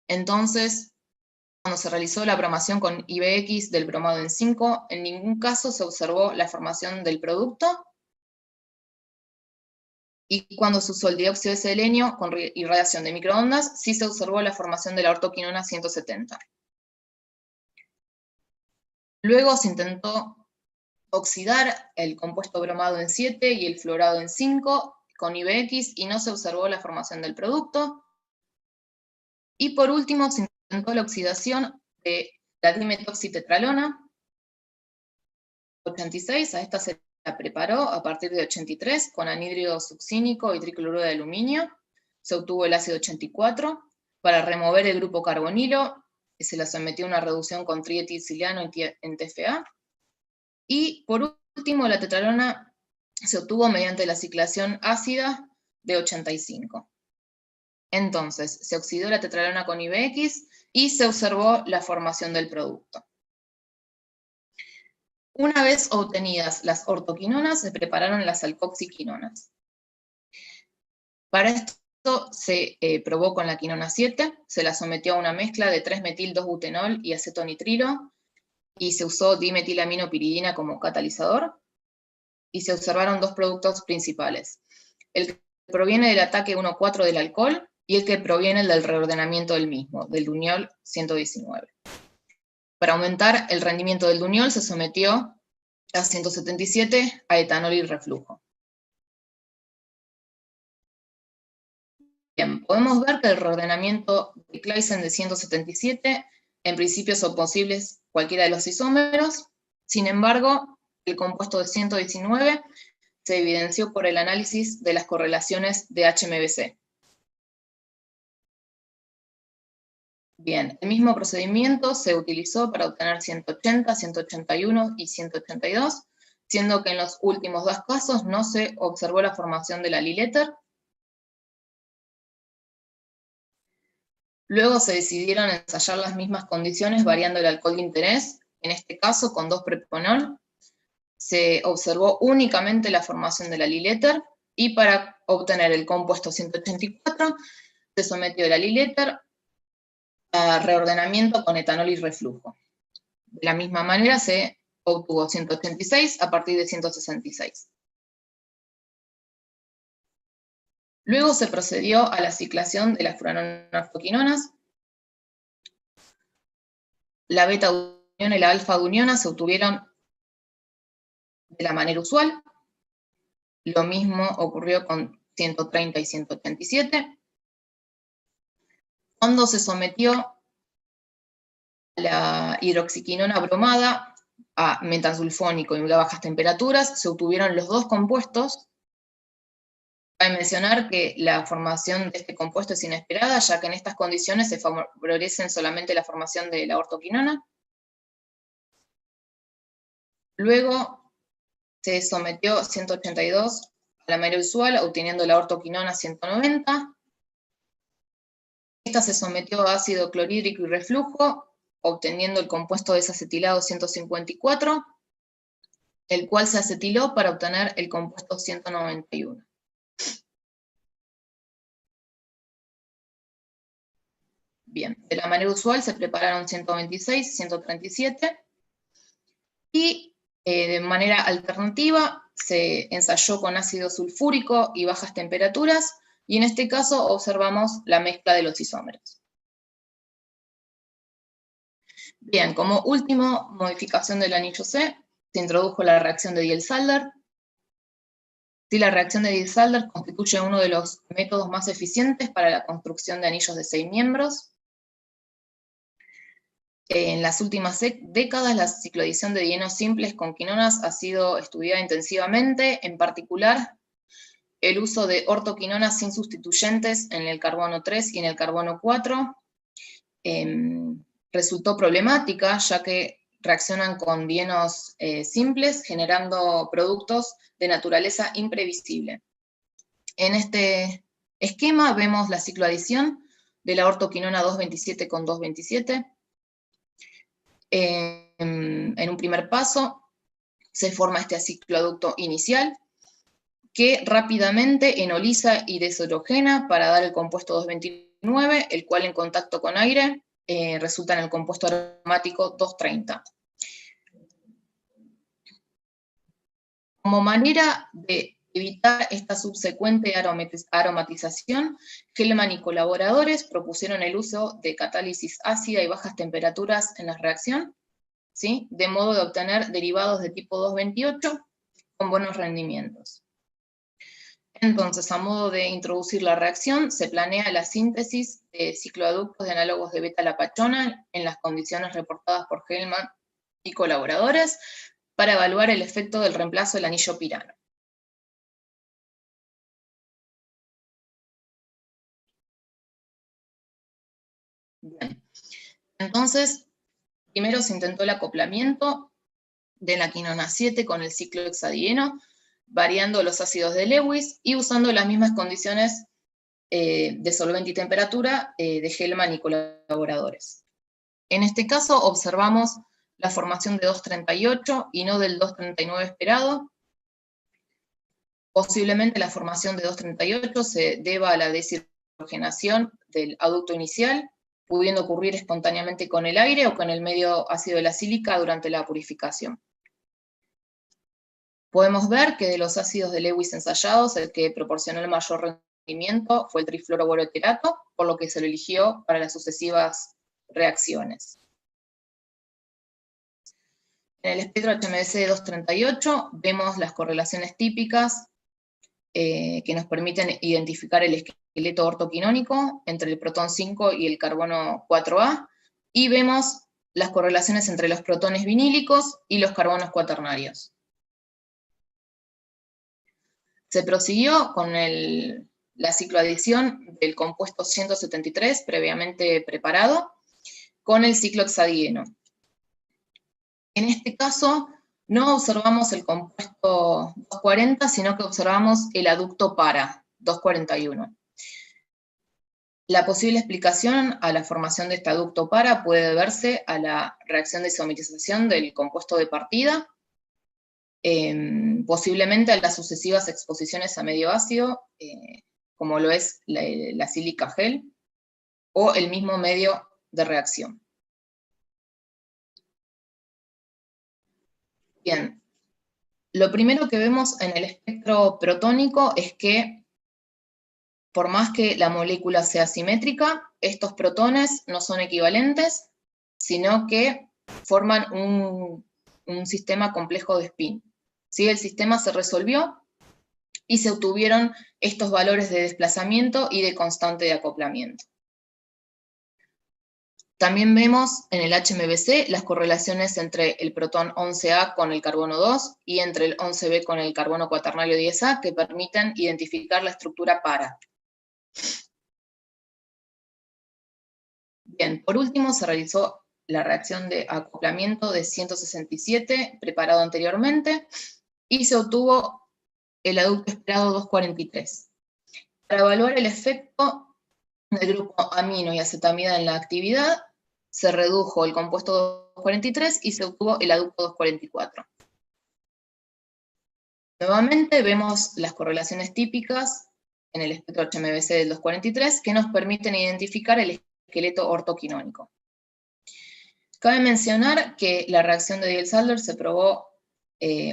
B: Entonces, cuando se realizó la bromación con IBX del bromado en 5, en ningún caso se observó la formación del producto, y cuando se usó el dióxido de selenio con irradiación de microondas, sí se observó la formación de la ortoquinona 170. Luego se intentó oxidar el compuesto bromado en 7 y el fluorado en 5 con IBX y no se observó la formación del producto. Y por último se intentó la oxidación de la dimetoxitetralona 86, a esta se la preparó a partir de 83 con anhídrido succínico y tricloruro de aluminio. Se obtuvo el ácido 84. Para remover el grupo carbonilo se la sometió a una reducción con trietilsilano en TFA. Y por último, la tetralona se obtuvo mediante la ciclación ácida de 85. Entonces, se oxidó la tetralona con IBX y se observó la formación del producto. Una vez obtenidas las ortoquinonas, se prepararon las alcoxiquinonas. Para esto se probó con la quinona 7, se la sometió a una mezcla de 3-metil-2-butenol y acetonitrilo, y se usó dimetilaminopiridina como catalizador, y se observaron dos productos principales: el que proviene del ataque 1,4 del alcohol y el que proviene del reordenamiento del mismo, del Duniol 119. Para aumentar el rendimiento del Duniol se sometió a 177 a etanol y reflujo. Bien, podemos ver que el reordenamiento de Claisen de 177, en principio son posibles cualquiera de los isómeros. Sin embargo, el compuesto de 119 se evidenció por el análisis de las correlaciones de HMBC. Bien, el mismo procedimiento se utilizó para obtener 180, 181 y 182, siendo que en los últimos dos casos no se observó la formación de la Lilleter. Luego se decidieron ensayar las mismas condiciones variando el alcohol de interés, en este caso con 2-propanol. Se observó únicamente la formación de la Lilleter, y para obtener el compuesto 184 se sometió la Lilleter a reordenamiento con etanol y reflujo. De la misma manera se obtuvo 186 a partir de 166. Luego se procedió a la ciclación de las furanonortoquinonas. La beta-uniona y la alfa-uniona se obtuvieron de la manera usual. Lo mismo ocurrió con 130 y 187. Cuando se sometió la hidroxiquinona bromada a metasulfónico y a bajas temperaturas, se obtuvieron los dos compuestos. Cabe mencionar que la formación de este compuesto es inesperada, ya que en estas condiciones se favorecen solamente la formación de la ortoquinona. Luego se sometió 182 a la manera usual, obteniendo la ortoquinona 190. Esta se sometió a ácido clorhídrico y reflujo, obteniendo el compuesto desacetilado 154, el cual se acetiló para obtener el compuesto 191. Bien, de la manera usual se prepararon 126 y 137, y de manera alternativa se ensayó con ácido sulfúrico y bajas temperaturas, y en este caso observamos la mezcla de los isómeros. Bien, como última modificación del anillo C, se introdujo la reacción de Diels-Alder. Sí, la reacción de Diels-Alder constituye uno de los métodos más eficientes para la construcción de anillos de 6 miembros. En las últimas décadas, la cicloadición de dienos simples con quinonas ha sido estudiada intensivamente, en particular el uso de ortoquinonas sin sustituyentes en el carbono 3 y en el carbono 4 resultó problemática, ya que reaccionan con dienos simples, generando productos de naturaleza imprevisible. En este esquema vemos la cicloadición de la ortoquinona 2,27 con 2,27. En un primer paso se forma este cicloaducto inicial, que rápidamente enoliza y deshidrogena para dar el compuesto 2,29, el cual en contacto con aire resulta en el compuesto aromático 2,30. Como manera de evitar esta subsecuente aromatización, Hellman y colaboradores propusieron el uso de catálisis ácida y bajas temperaturas en la reacción, ¿sí? De modo de obtener derivados de tipo 2,28 con buenos rendimientos. Entonces, a modo de introducir la reacción, se planea la síntesis de cicloaductos de análogos de beta-lapachona en las condiciones reportadas por Hellman y colaboradores para evaluar el efecto del reemplazo del anillo pirano. Bien. Entonces, primero se intentó el acoplamiento de la quinona 7 con el ciclo hexadieno, variando los ácidos de Lewis y usando las mismas condiciones de solvente y temperatura de Hellman y colaboradores. En este caso observamos la formación de 2,38 y no del 2,39 esperado. Posiblemente la formación de 2,38 se deba a la deshidrogenación del aducto inicial, pudiendo ocurrir espontáneamente con el aire o con el medio ácido de la sílica durante la purificación. Podemos ver que de los ácidos de Lewis ensayados, el que proporcionó el mayor rendimiento fue el trifluoroboroterato, por lo que se lo eligió para las sucesivas reacciones. En el espectro HMBC 238 vemos las correlaciones típicas que nos permiten identificar el esqueleto ortoquinónico entre el protón 5 y el carbono 4A, y vemos las correlaciones entre los protones vinílicos y los carbonos cuaternarios. Se prosiguió con la cicloadición del compuesto 173 previamente preparado con el ciclo hexadieno. En este caso, no observamos el compuesto 240, sino que observamos el aducto para, 241. La posible explicación a la formación de este aducto para puede deberse a la reacción de isomerización del compuesto de partida, posiblemente a las sucesivas exposiciones a medio ácido, como lo es la sílica gel, o el mismo medio de reacción. Bien, lo primero que vemos en el espectro protónico es que, por más que la molécula sea simétrica, estos protones no son equivalentes, sino que forman un sistema complejo de spin. ¿Sí? El sistema se resolvió y se obtuvieron estos valores de desplazamiento y de constante de acoplamiento. También vemos en el HMBC las correlaciones entre el protón 11A con el carbono 2 y entre el 11B con el carbono cuaternario 10A, que permiten identificar la estructura para. Bien, por último se realizó la reacción de acoplamiento de 167, preparado anteriormente, y se obtuvo el aducto esperado 243. Para evaluar el efecto del grupo amino y acetamida en la actividad, se redujo el compuesto 243 y se obtuvo el aducto 244. Nuevamente vemos las correlaciones típicas en el espectro HMBC del 243 que nos permiten identificar el esqueleto ortoquinónico. Cabe mencionar que la reacción de Diels-Alder se probó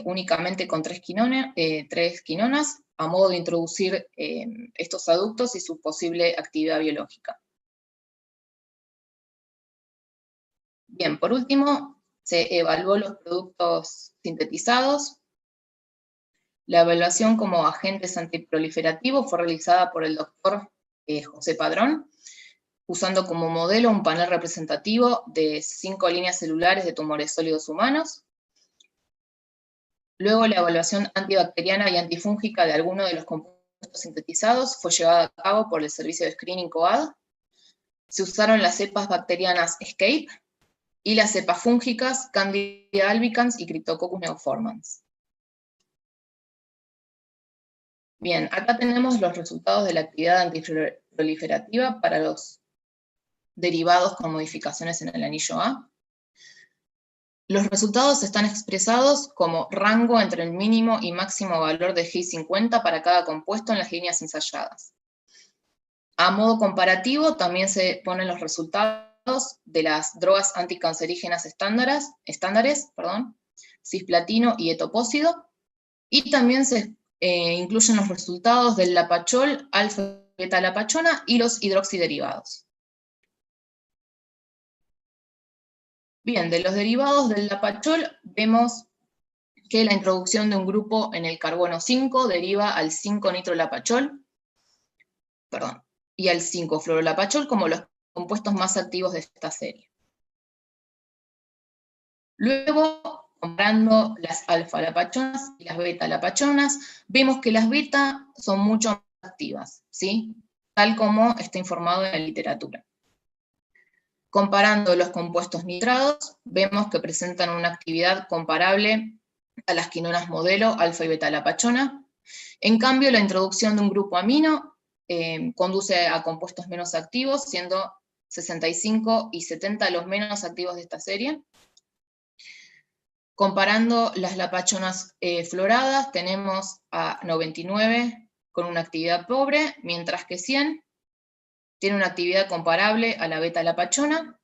B: únicamente con 3 quinonas a modo de introducir estos aductos y su posible actividad biológica. Bien, por último, se evaluó los productos sintetizados. La evaluación como agentes antiproliferativos fue realizada por el doctor José Padrón, usando como modelo un panel representativo de 5 líneas celulares de tumores sólidos humanos. Luego la evaluación antibacteriana y antifúngica de algunos de los compuestos sintetizados fue llevada a cabo por el servicio de screening COAD. Se usaron las cepas bacterianas ESCAPE y las cepas fúngicas Candida albicans y Cryptococcus neoformans. Bien, acá tenemos los resultados de la actividad antiproliferativa para los derivados con modificaciones en el anillo A. Los resultados están expresados como rango entre el mínimo y máximo valor de GI50 para cada compuesto en las líneas ensayadas. A modo comparativo, también se ponen los resultados de las drogas anticancerígenas estándares, cisplatino y etopósido, y también se incluyen los resultados del lapachol, alfa-beta-lapachona y los hidroxiderivados. Bien, de los derivados del lapachol vemos que la introducción de un grupo en el carbono 5 deriva al 5-nitrolapachol, y al 5-fluorolapachol como los compuestos más activos de esta serie. Luego, comparando las alfa-lapachonas y las beta-lapachonas, vemos que las beta son mucho más activas, ¿sí? Tal como está informado en la literatura. Comparando los compuestos nitrados, vemos que presentan una actividad comparable a las quinonas modelo alfa y beta-lapachona. En cambio, la introducción de un grupo amino conduce a compuestos menos activos, siendo 65 y 70 los menos activos de esta serie. Comparando las lapachonas floradas, tenemos a 99 con una actividad pobre, mientras que 100 tiene una actividad comparable a la beta-lapachona,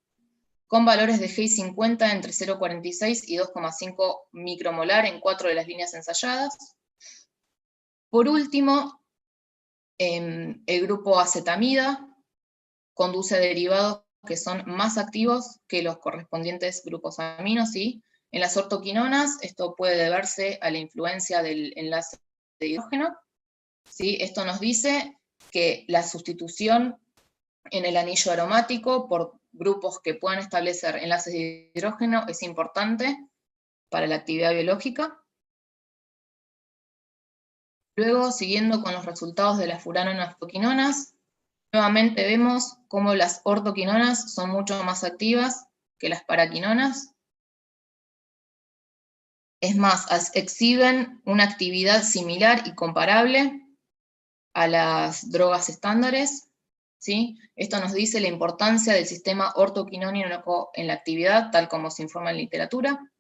B: con valores de GI50 entre 0,46 y 2,5 micromolar en 4 de las líneas ensayadas. Por último, el grupo acetamida conduce a derivados que son más activos que los correspondientes grupos aminos, ¿sí? En las ortoquinonas, esto puede deberse a la influencia del enlace de hidrógeno, ¿sí? Esto nos dice que la sustitución en el anillo aromático por grupos que puedan establecer enlaces de hidrógeno es importante para la actividad biológica. Luego, siguiendo con los resultados de las furanoaftoquinonas, nuevamente vemos cómo las ortoquinonas son mucho más activas que las paraquinonas. Es más, exhiben una actividad similar y comparable a las drogas estándares, ¿sí? Esto nos dice la importancia del sistema ortoquinónico en la actividad, tal como se informa en literatura.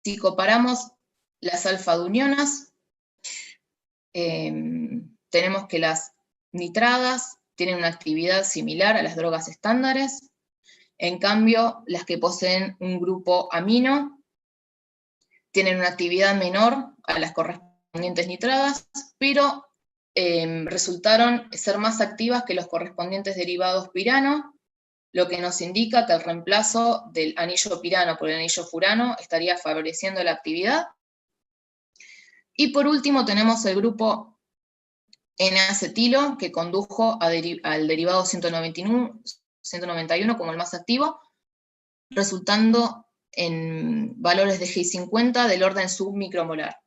B: Si comparamos las alfa-dunionas, tenemos que las nitradas tienen una actividad similar a las drogas estándares. En cambio, las que poseen un grupo amino tienen una actividad menor a las correspondientes nitradas, pero resultaron ser más activas que los correspondientes derivados pirano, lo que nos indica que el reemplazo del anillo pirano por el anillo furano estaría favoreciendo la actividad. Y por último tenemos el grupo N-acetilo, que condujo al derivado 191 como el más activo, resultando en valores de GI50 del orden submicromolar.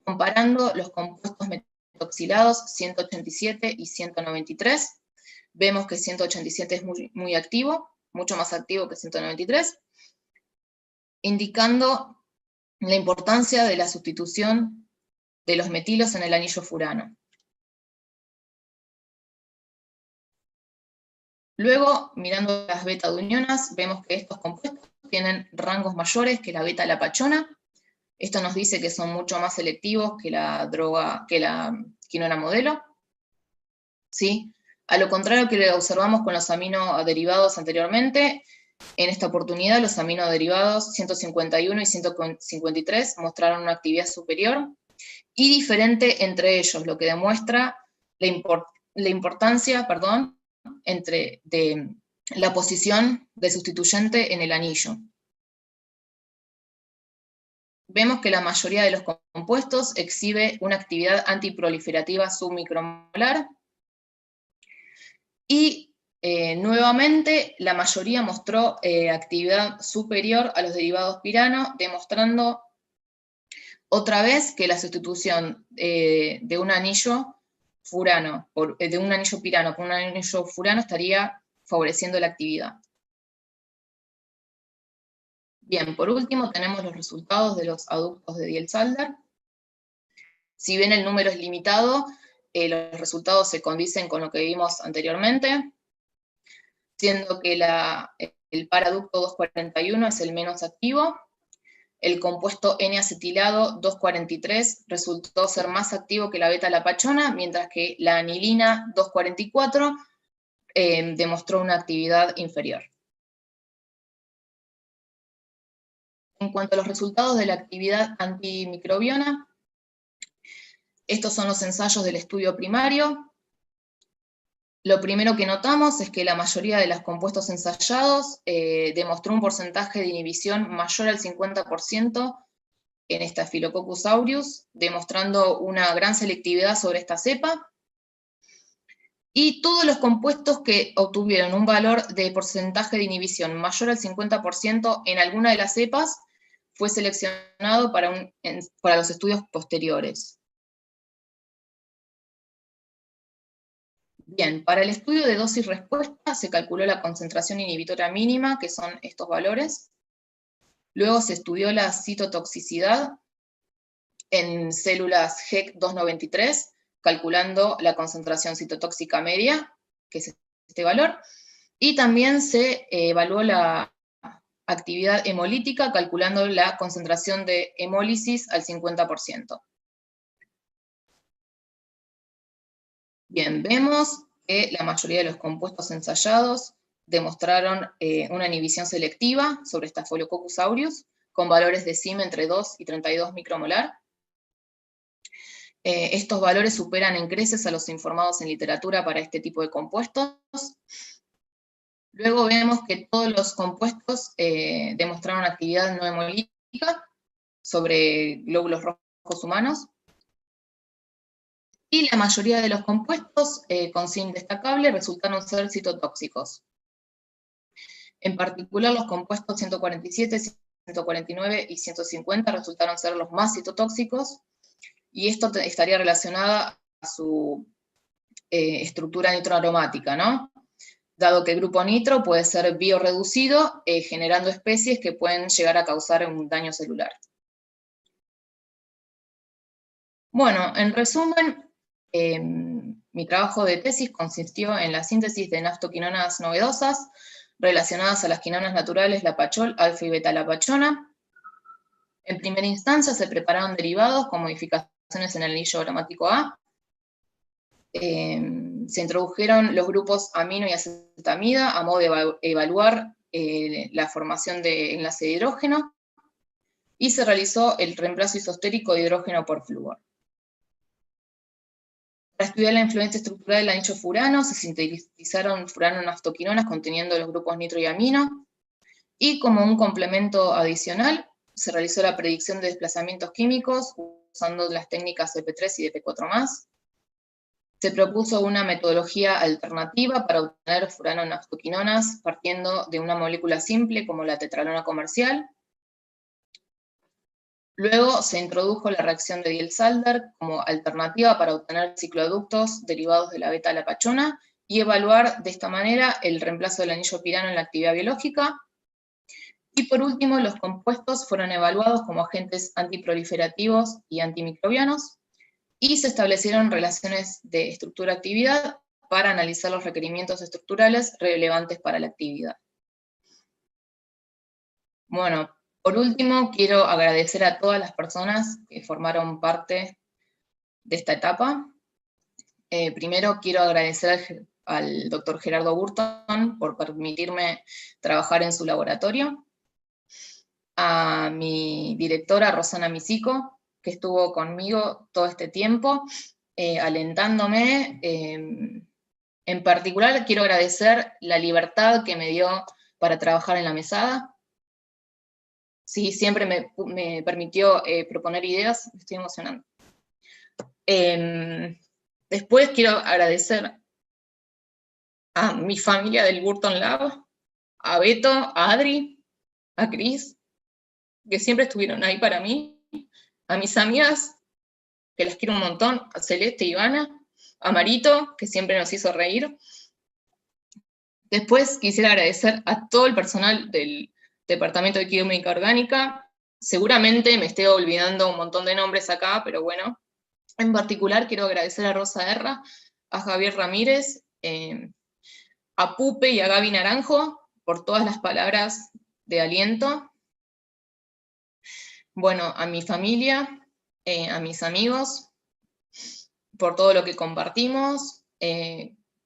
B: Comparando los compuestos metoxilados 187 y 193, vemos que 187 es muy activo, mucho más activo que 193, indicando la importancia de la sustitución de los metilos en el anillo furano. Luego, mirando las beta-dunionas, vemos que estos compuestos tienen rangos mayores que la beta-lapachona. Esto nos dice que son mucho más selectivos que la quinona modelo, ¿sí? A lo contrario que lo observamos con los aminoderivados anteriormente, en esta oportunidad los aminoderivados 151 y 153 mostraron una actividad superior y diferente entre ellos, lo que demuestra la importancia, de la posición del sustituyente en el anillo. vemos que la mayoría de los compuestos exhibe una actividad antiproliferativa submicromolar, y nuevamente la mayoría mostró actividad superior a los derivados pirano, demostrando otra vez que la sustitución de un anillo pirano por un anillo furano estaría favoreciendo la actividad. Bien, por último tenemos los resultados de los aductos de Diels-Alder. Si bien el número es limitado, los resultados se condicen con lo que vimos anteriormente, siendo que el paraducto 241 es el menos activo. El compuesto N-acetilado 243 resultó ser más activo que la beta-lapachona, mientras que la anilina 244 demostró una actividad inferior. En cuanto a los resultados de la actividad antimicrobiana, estos son los ensayos del estudio primario. Lo primero que notamos es que la mayoría de los compuestos ensayados demostró un porcentaje de inhibición mayor al 50% en Staphylococcus aureus, demostrando una gran selectividad sobre esta cepa. Y todos los compuestos que obtuvieron un valor de porcentaje de inhibición mayor al 50% en alguna de las cepas fue seleccionado para los estudios posteriores. Bien, para el estudio de dosis-respuesta se calculó la concentración inhibitoria mínima, que son estos valores. Luego se estudió la citotoxicidad en células HEC293, calculando la concentración citotóxica media, que es este valor, y también se evaluó la actividad hemolítica, calculando la concentración de hemólisis al 50%. Bien, vemos que la mayoría de los compuestos ensayados demostraron una inhibición selectiva sobre Staphylococcus aureus, con valores de CIM entre 2 y 32 micromolar. Estos valores superan en creces a los informados en literatura para este tipo de compuestos. Luego vemos que todos los compuestos demostraron actividad no hemolítica sobre glóbulos rojos humanos. Y la mayoría de los compuestos con CIM destacable resultaron ser citotóxicos. En particular, los compuestos 147, 149 y 150 resultaron ser los más citotóxicos, y esto estaría relacionado a su estructura nitroaromática, ¿no? Dado que el grupo nitro puede ser biorreducido, generando especies que pueden llegar a causar un daño celular. Bueno, en resumen, mi trabajo de tesis consistió en la síntesis de naftoquinonas novedosas relacionadas a las quinonas naturales lapachol, alfa y beta-lapachona. En primera instancia se prepararon derivados con modificaciones en el anillo aromático A. Se introdujeron los grupos amino y acetamida a modo de evaluar la formación de enlace de hidrógeno, y se realizó el reemplazo isostérico de hidrógeno por flúor. Para estudiar la influencia estructural del anillo furano, se sintetizaron furano-naftoquinonas conteniendo los grupos nitro y amino, y como un complemento adicional, se realizó la predicción de desplazamientos químicos usando las técnicas CP3 y DP4+. Se propuso una metodología alternativa para obtener furano-naftoquinonas partiendo de una molécula simple como la tetralona comercial. Luego se introdujo la reacción de Diels-Alder como alternativa para obtener cicloductos derivados de la beta-lapachona y evaluar de esta manera el reemplazo del anillo pirano en la actividad biológica. Y por último, los compuestos fueron evaluados como agentes antiproliferativos y antimicrobianos, y se establecieron relaciones de estructura-actividad para analizar los requerimientos estructurales relevantes para la actividad. Bueno, por último, quiero agradecer a todas las personas que formaron parte de esta etapa. Primero quiero agradecer al doctor Gerardo Burton por permitirme trabajar en su laboratorio, a mi directora Rosana Misico, que estuvo conmigo todo este tiempo, alentándome. En particular quiero agradecer la libertad que me dio para trabajar en la mesada. Sí, siempre me permitió proponer ideas, me estoy emocionando. Después quiero agradecer a mi familia del Burton Lab, a Beto, a Adri, a Cris, que siempre estuvieron ahí para mí, a mis amigas, que las quiero un montón, a Celeste y Ivana, a Marito, que siempre nos hizo reír. Después quisiera agradecer a todo el personal del Departamento de Química Orgánica. Seguramente me esté olvidando un montón de nombres acá, pero bueno. En particular quiero agradecer a Rosa Erra, a Javier Ramírez, a Pupe y a Gaby Naranjo por todas las palabras de aliento. Bueno, a mi familia, a mis amigos, por todo lo que compartimos.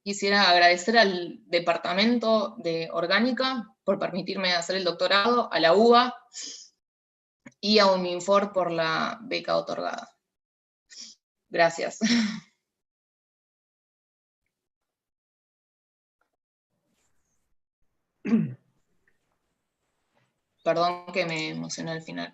B: Quisiera agradecer al Departamento de Orgánica por permitirme hacer el doctorado, a la UBA y a UNINFOR por la beca otorgada. Gracias. Perdón que me emocioné al final.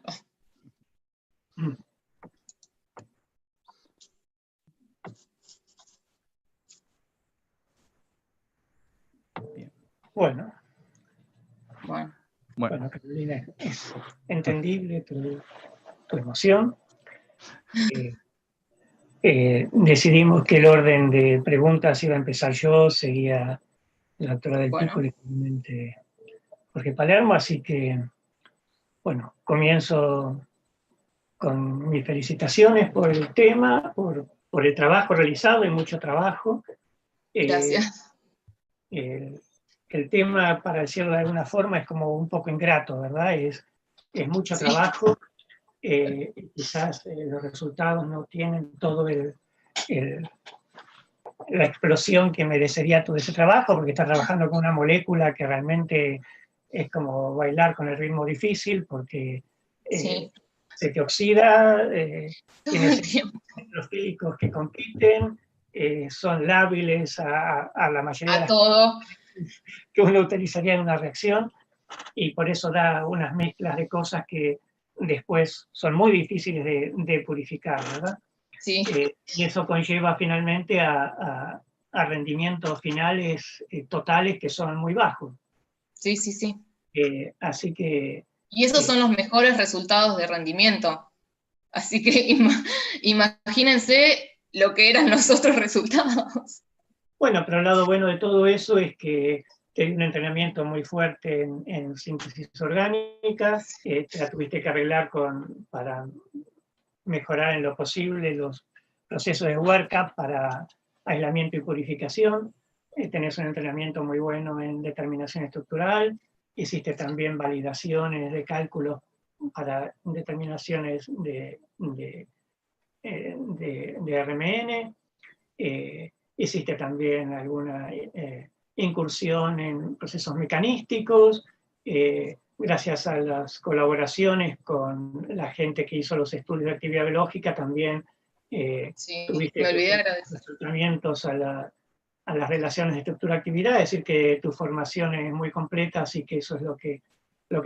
C: Bien.
D: Bueno,
B: Bueno,
D: Carolina, es entendible tu emoción. Decidimos que el orden de preguntas iba a empezar yo, seguía la doctora del
B: Bueno.
D: Pico y finalmente Jorge Palermo, así que, bueno, comienzo con mis felicitaciones por el tema, por el trabajo realizado, hay mucho trabajo.
B: Gracias.
D: El tema, para decirlo de alguna forma, es como un poco ingrato, ¿verdad? Es mucho
B: Sí.
D: trabajo, quizás los resultados no tienen todo la explosión que merecería todo ese trabajo, porque está trabajando con una molécula que realmente es como bailar con el ritmo difícil, porque
B: Sí.
D: se te oxida,
B: Todo
D: tiene
B: el tiempo.
D: electrofílicos que compiten, son lábiles a la mayoría de
B: A
D: las
B: todo.
D: que uno utilizaría en una reacción, y por eso da unas mezclas de cosas que después son muy difíciles de purificar, ¿verdad?
B: Sí.
D: Y eso conlleva finalmente a rendimientos finales totales que son muy bajos.
B: Sí, sí, sí.
D: Así que...
B: Y esos son los mejores resultados de rendimiento. Así que imagínense lo que eran los otros resultados.
D: Bueno, pero el lado bueno de todo eso es que hay un entrenamiento muy fuerte en síntesis orgánica, te la tuviste que arreglar para mejorar en lo posible los procesos de workup para aislamiento y purificación, tenés un entrenamiento muy bueno en determinación estructural, hiciste también validaciones de cálculos para determinaciones de RMN, hiciste también alguna incursión en procesos mecanísticos, gracias a las colaboraciones con la gente que hizo los estudios de actividad biológica, también
B: Sí,
D: tuviste
B: me olvidé de
D: que
B: agradecer.
D: tratamientos a las relaciones de estructura-actividad, es decir, que tu formación es muy completa, así que eso es lo que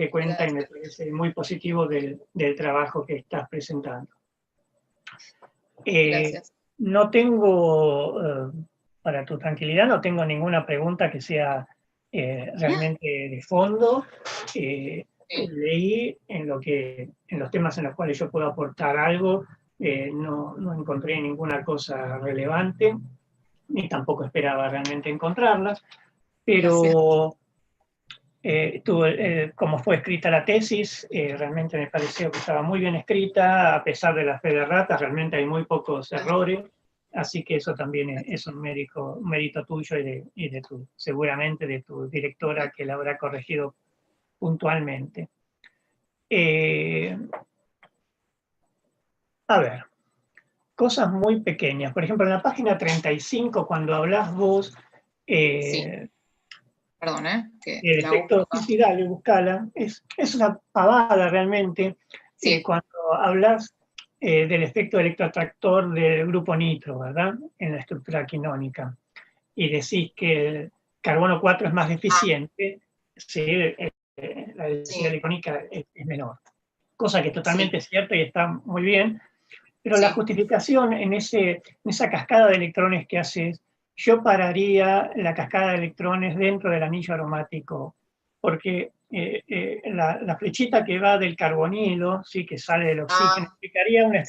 D: cuenta. Gracias. Y me parece muy positivo del trabajo que estás presentando.
B: Gracias.
D: No tengo, para tu tranquilidad, no tengo ninguna pregunta que sea realmente de fondo. Leí en los temas en los cuales yo puedo aportar algo, no encontré ninguna cosa relevante, ni tampoco esperaba realmente encontrarlas, pero como fue escrita la tesis, realmente me pareció que estaba muy bien escrita, a pesar de la fe de ratas, realmente hay muy pocos errores, así que eso también es un mérito tuyo y de seguramente de tu directora, que la habrá corregido puntualmente. A ver, cosas muy pequeñas. Por ejemplo, en la página 35, cuando hablas vos...
B: sí. Perdón,
D: el efecto, sí, dale, buscala. Es una pavada realmente.
B: Sí.
D: Cuando hablas del efecto electroatractor del grupo nitro, ¿verdad? En la estructura quinónica. Y decís que el carbono 4 es más deficiente, sí, la densidad electrónica es menor. cosa que es totalmente cierta y está muy bien, pero la justificación en esa cascada de electrones que haces, yo pararía la cascada de electrones dentro del anillo aromático, porque la flechita que va del carbonilo, ¿sí? Que sale del oxígeno, explicaría una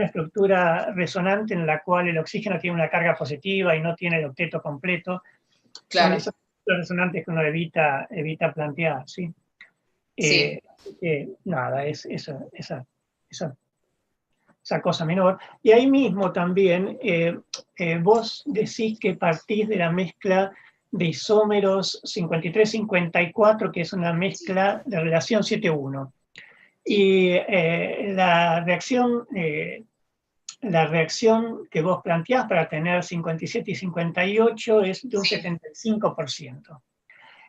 D: estructura resonante en la cual el oxígeno tiene una carga positiva y no tiene el octeto completo.
B: Claro.
D: Son esas resonantes que uno evita plantear, ¿sí?
B: Sí.
D: Nada, es esa cosa menor. Y ahí mismo también vos decís que partís de la mezcla de isómeros 53-54, que es una mezcla de relación 7-1. Y la reacción que vos planteás para tener 57 y 58 es de un 75%.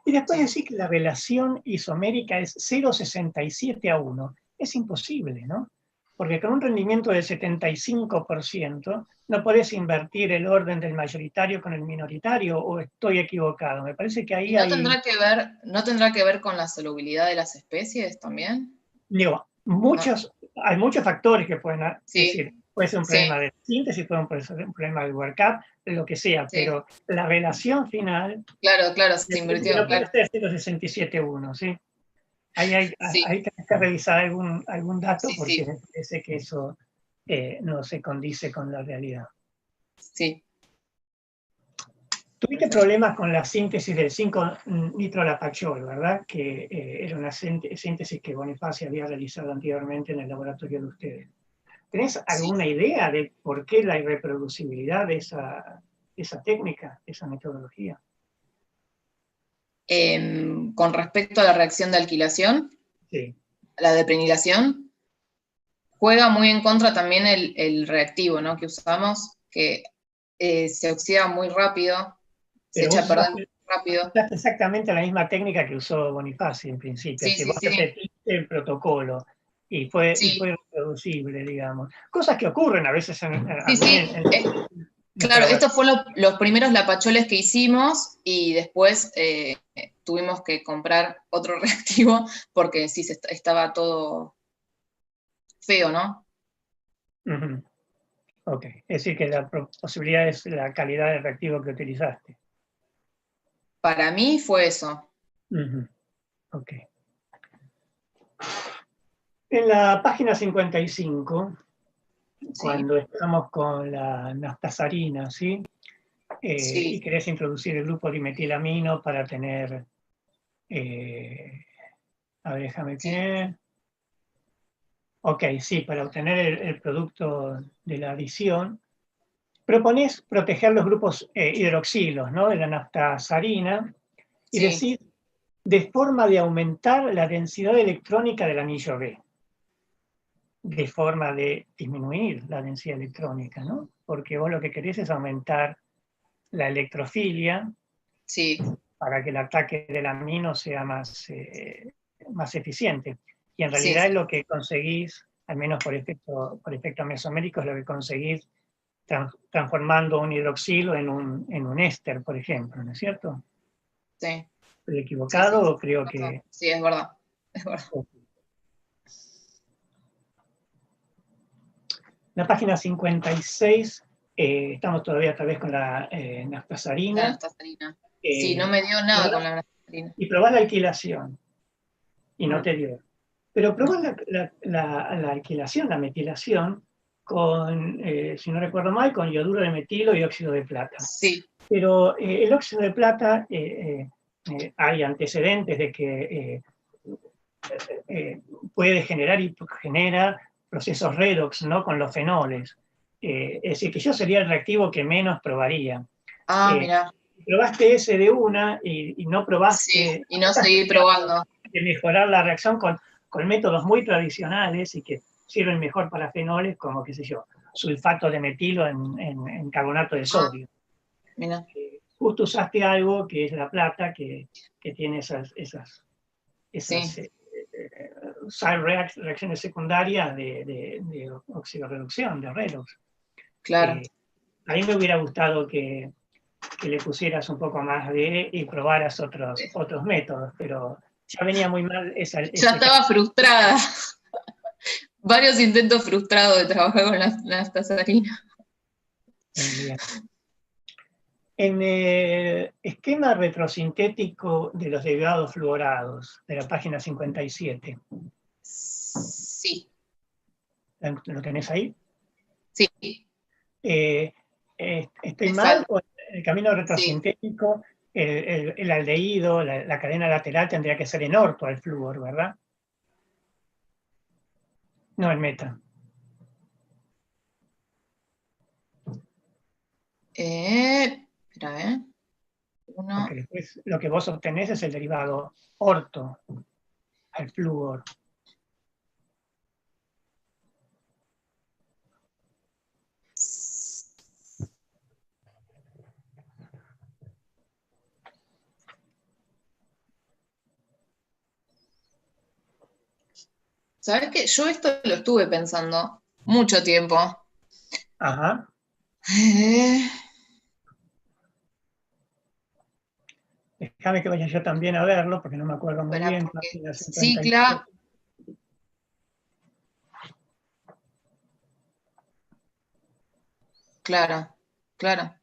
D: Y después decís que la relación isomérica es 0,67-1. Es imposible, ¿no? Porque con un rendimiento del 75% no podés invertir el orden del mayoritario con el minoritario, o estoy equivocado. Me parece que ahí
B: ¿No tendrá que ver con la solubilidad de las especies también?
D: Digo, hay muchos factores que pueden decir, puede ser un problema de síntesis, puede ser un problema de workup, lo que sea, pero la relación final...
B: Claro, se invirtió.
D: No puede ser 0,67-1, ¿sí? Ahí tenés que revisar algún dato porque me parece que eso no se condice con la realidad.
B: Sí.
D: Tuviste problemas con la síntesis del 5-nitrolapachol, ¿verdad? Que era una síntesis que Bonifacio había realizado anteriormente en el laboratorio de ustedes. ¿Tenés alguna idea de por qué la irreproducibilidad de esa técnica, esa metodología?
B: Con respecto a la reacción de alquilación, la deprenilación, juega muy en contra también el reactivo, ¿no? Que usamos, que se oxida muy rápido, se echa a perder muy rápido.
D: Usaste exactamente la misma técnica que usó Bonifacio en principio. Vos repetiste el protocolo y fue irreproducible, digamos. Cosas que ocurren a veces
B: Claro, estos fueron los primeros lapacholes que hicimos y después tuvimos que comprar otro reactivo porque estaba todo feo, ¿no?
D: Ok, es decir que la posibilidad es la calidad del reactivo que utilizaste.
B: Para mí fue eso.
D: Ok. En la página 55, cuando estamos con la naftazarina, ¿sí? Y querés introducir el grupo dimetilamino para tener, a ver, déjame ver. Ok, sí, para obtener el producto de la adición, proponés proteger los grupos hidroxilos, ¿no? De la naftazarina, y decís, de forma de aumentar la densidad electrónica del anillo B, de forma de disminuir la densidad electrónica, ¿no? Porque vos lo que querés es aumentar la electrofilia para que el ataque del amino sea más eficiente. Y en realidad es lo que conseguís, al menos por efecto mesomérico, es lo que conseguís transformando un hidroxilo en un éster, por ejemplo, ¿no es cierto?
B: Sí.
D: ¿Estoy equivocado o creo que...?
B: Sí, es verdad. Es verdad.
D: La página 56, estamos todavía tal vez con la naftazarina.
B: La naftazarina. Sí, no me dio nada con la naftazarina.
D: Y probás la alquilación, y no te dio. Pero probás la alquilación, la metilación, con, si no recuerdo mal, con yoduro de metilo y óxido de plata.
B: Sí.
D: Pero el óxido de plata, hay antecedentes de que puede generar y genera procesos redox, ¿no? Con los fenoles. Es decir, que yo sería el reactivo que menos probaría.
B: Mira.
D: Probaste ese de una y no probaste...
B: Sí, y no seguí probando.
D: De mejorar la reacción con métodos muy tradicionales y que sirven mejor para fenoles, como, qué sé yo, sulfato de metilo en carbonato de sodio.
B: Mira.
D: Justo usaste algo que es la plata, que tiene esas reacciones secundarias de oxidorreducción, de redox.
B: Claro.
D: A mí me hubiera gustado que le pusieras un poco más y probaras otros métodos, pero ya venía muy mal
B: Ya estaba frustrada. Varios intentos frustrados de trabajar con la naftasarina.
D: Bien. En el esquema retrosintético de los derivados fluorados, de la página 57.
B: Sí.
D: ¿Lo tenés ahí?
B: Sí.
D: ¿Estoy mal? ¿O el camino retrosintético, el aldehído, la cadena lateral tendría que ser en orto al flúor, ¿verdad? No, en meta.
B: Espera,
D: Porque después lo que vos obtenés es el derivado orto al flúor.
B: ¿Sabes qué? Yo esto lo estuve pensando mucho tiempo.
D: Ajá. Déjame que vaya yo también a verlo, porque no me acuerdo muy bien.
B: Cicla. Claro, claro.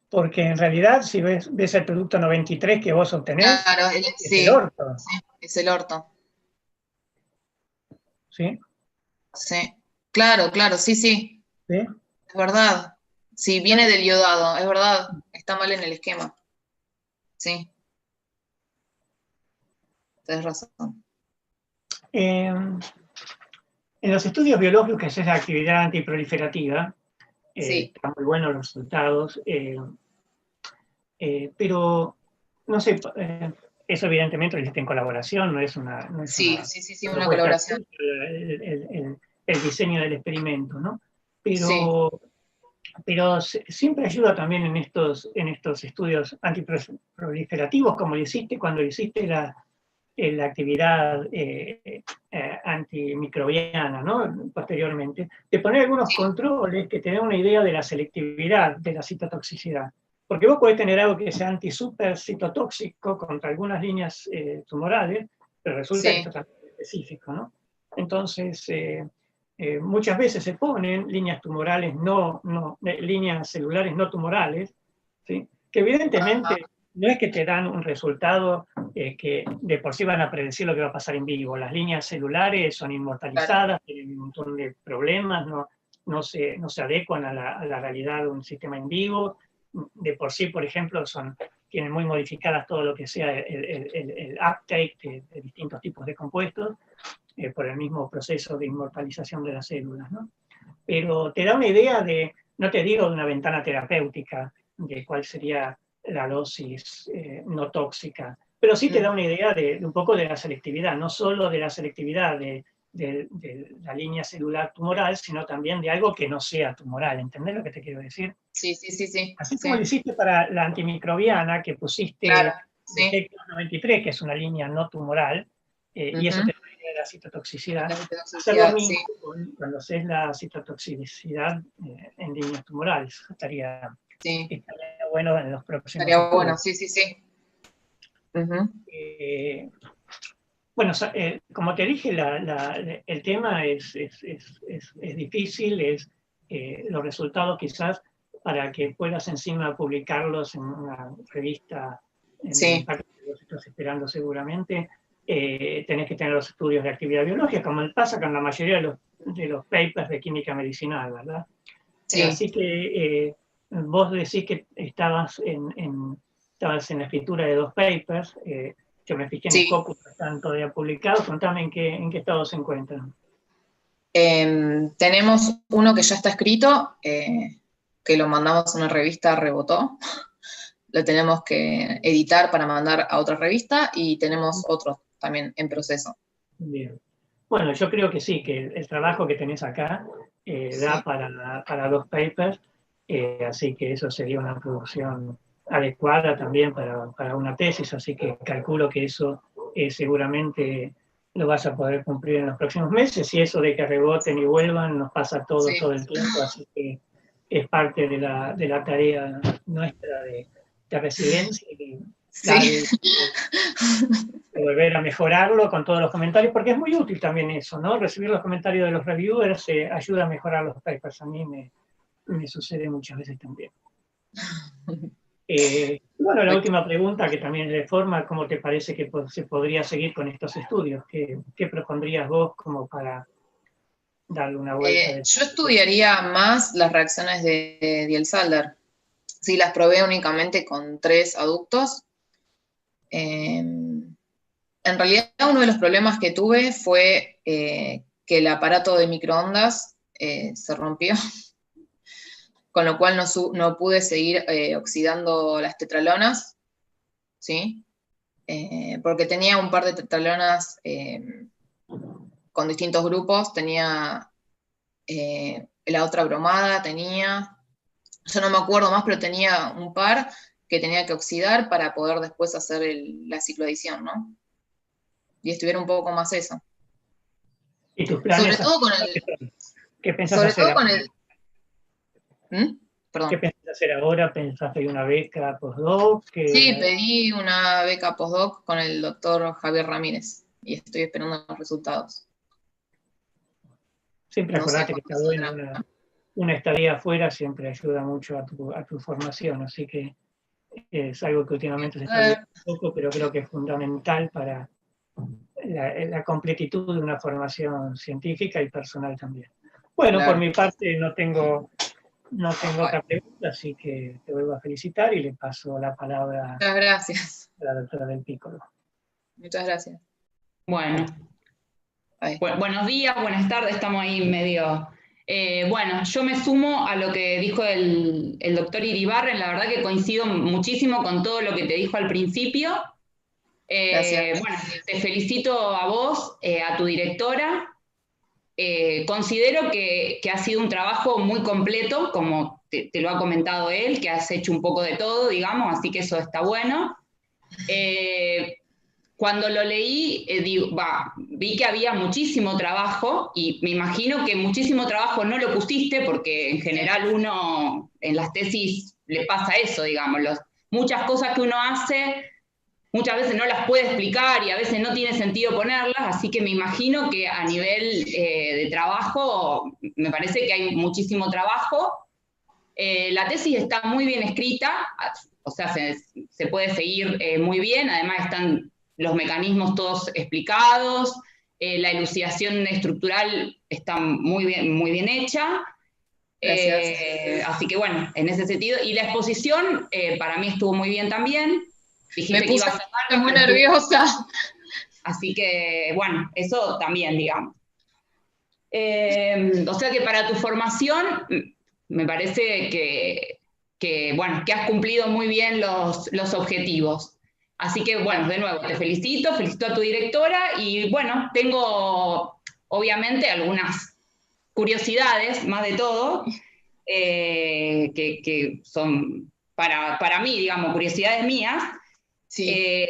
D: Porque en realidad, si ves el producto 93 que vos obtenés,
B: claro,
D: es el orto.
B: Sí, es el orto.
D: ¿Sí?
B: Sí. Claro, claro, sí.
D: ¿Sí?
B: Es verdad. Sí, viene del iodado, es verdad. Está mal en el esquema. Sí. Tienes razón.
D: En los estudios biológicos que haces de actividad antiproliferativa, están muy buenos los resultados, pero no sé, eso evidentemente lo hiciste en colaboración, no es una
B: una colaboración.
D: El diseño del experimento, ¿no? Pero siempre ayuda también en estos estudios antiproliferativos, como lo hiciste cuando hiciste la actividad antimicrobiana, ¿no? Posteriormente, de poner algunos controles que te den una idea de la selectividad de la citotoxicidad. Porque vos podés tener algo que sea anti-super citotóxico contra algunas líneas tumorales, pero resulta que esto también es específico, ¿no? Entonces, muchas veces se ponen líneas tumorales líneas celulares no tumorales, ¿sí? Que evidentemente no es que te dan un resultado que de por sí van a predecir lo que va a pasar en vivo. Las líneas celulares son inmortalizadas, tienen un montón de problemas, no se adecuan a la realidad de un sistema en vivo. De por sí, por ejemplo, tienen muy modificadas todo lo que sea el uptake de distintos tipos de compuestos por el mismo proceso de inmortalización de las células, ¿no? Pero te da una idea no te digo de una ventana terapéutica, de cuál sería la dosis no tóxica, pero sí te da una idea de un poco de la selectividad, no solo de la selectividad de la línea celular tumoral, sino también de algo que no sea tumoral. ¿Entendés lo que te quiero decir?
B: Sí.
D: Así como lo hiciste para la antimicrobiana, que pusiste el 93, que es una línea no tumoral, y eso te da una idea de la citotoxicidad. Hacer lo mismo cuando haces la citotoxicidad en líneas tumorales. Estaría bueno en los próximos
B: estudios. Bueno, sí.
D: Bueno, como te dije, el tema es difícil, los resultados quizás para que puedas encima publicarlos en una revista de impacto que vos estás esperando seguramente, tenés que tener los estudios de actividad biológica, como pasa con la mayoría de los papers de química medicinal, ¿verdad? Así que vos decís que estabas en la escritura de 2 papers, yo me fijé en el Scopus, están todavía publicados. Contame en qué estado se encuentran.
B: Tenemos uno que ya está escrito, que lo mandamos a una revista, rebotó. Lo tenemos que editar para mandar a otra revista, y tenemos otro también en proceso.
D: Bien. Bueno, yo creo que sí, que el trabajo que tenés acá da para 2 papers, así que eso sería una producción adecuada también para una tesis, así que calculo que eso seguramente lo vas a poder cumplir en los próximos meses, y eso de que reboten y vuelvan nos pasa todo el tiempo, así que es parte de la tarea nuestra de resiliencia,
B: Sí.
D: Volver a mejorarlo con todos los comentarios, porque es muy útil también eso, ¿no? Recibir los comentarios de los reviewers ayuda a mejorar los papers. A mí me sucede muchas veces también. Bueno, la última pregunta, que también es de forma, ¿cómo te parece que se podría seguir con estos estudios? ¿Qué propondrías vos como para darle una vuelta?
B: Yo estudiaría más las reacciones de Diels-Alder. Sí, las probé únicamente con 3 aductos. En realidad, uno de los problemas que tuve fue que el aparato de microondas se rompió, con lo cual no pude seguir oxidando las tetralonas, ¿sí? Porque tenía un par de tetralonas con distintos grupos, tenía la otra bromada, yo no me acuerdo más, pero tenía un par que tenía que oxidar para poder después hacer la cicloadición, ¿no? Y estuviera un poco más eso.
D: ¿Y tus planes?
B: Sobre todo con el...
D: ¿Qué pensás hacer ahora?
B: Perdón.
D: ¿Qué pensás hacer ahora? ¿Pensás pedir una beca postdoc?
B: Sí, pedí una beca postdoc con el doctor Javier Ramírez y estoy esperando los resultados.
D: Siempre acordate que está bueno una estadía afuera, siempre ayuda mucho a tu formación, así que es algo que últimamente se está viendo un poco, pero creo que es fundamental para la completitud de una formación científica y personal también. Bueno, claro. Por mi parte no tengo otra pregunta, así que te vuelvo a felicitar y le paso la palabra
B: Muchas gracias.
D: A la doctora Del Piccolo.
B: Muchas gracias.
E: Bueno. Buenos días, buenas tardes, estamos ahí medio... bueno, yo me sumo a lo que dijo el doctor Iribarren, la verdad que coincido muchísimo con todo lo que te dijo al principio. Bueno, te felicito a vos, a tu directora. Considero que ha sido un trabajo muy completo, como te lo ha comentado él, que has hecho un poco de todo, digamos, así que eso está bueno. Cuando lo leí, vi que había muchísimo trabajo y me imagino que muchísimo trabajo no lo pusiste porque en general uno en las tesis le pasa eso, digamos. Muchas cosas que uno hace, muchas veces no las puede explicar y a veces no tiene sentido ponerlas, así que me imagino que a nivel de trabajo, me parece que hay muchísimo trabajo. La tesis está muy bien escrita, o sea, se puede seguir muy bien, además están los mecanismos todos explicados, la elucidación estructural está muy bien hecha. Así que bueno, en ese sentido. Y la exposición para mí estuvo muy bien también.
B: Dijiste que iba a ser muy nerviosa.
E: Así que bueno, eso también, digamos. O sea que para tu formación me parece que has cumplido muy bien los objetivos. Así que, bueno, de nuevo, te felicito a tu directora y, bueno, tengo, obviamente, algunas curiosidades, más de todo, que son para mí, digamos, curiosidades mías.
B: Sí.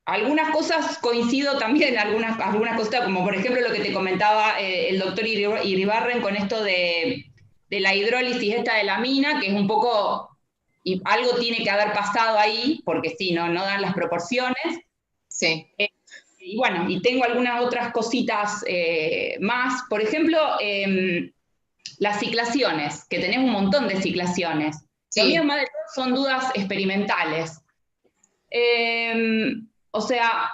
E: Algunas cosas coincido también, algunas cosas, como por ejemplo lo que te comentaba el doctor Iribarren con esto de la hidrólisis esta de la mina, que es un poco... Y algo tiene que haber pasado ahí, porque sí, no dan las proporciones.
B: Sí.
E: Y bueno, y tengo algunas otras cositas más. Por ejemplo, las ciclaciones, que tenés un montón de ciclaciones. Sí. También más de todo son dudas experimentales. O sea,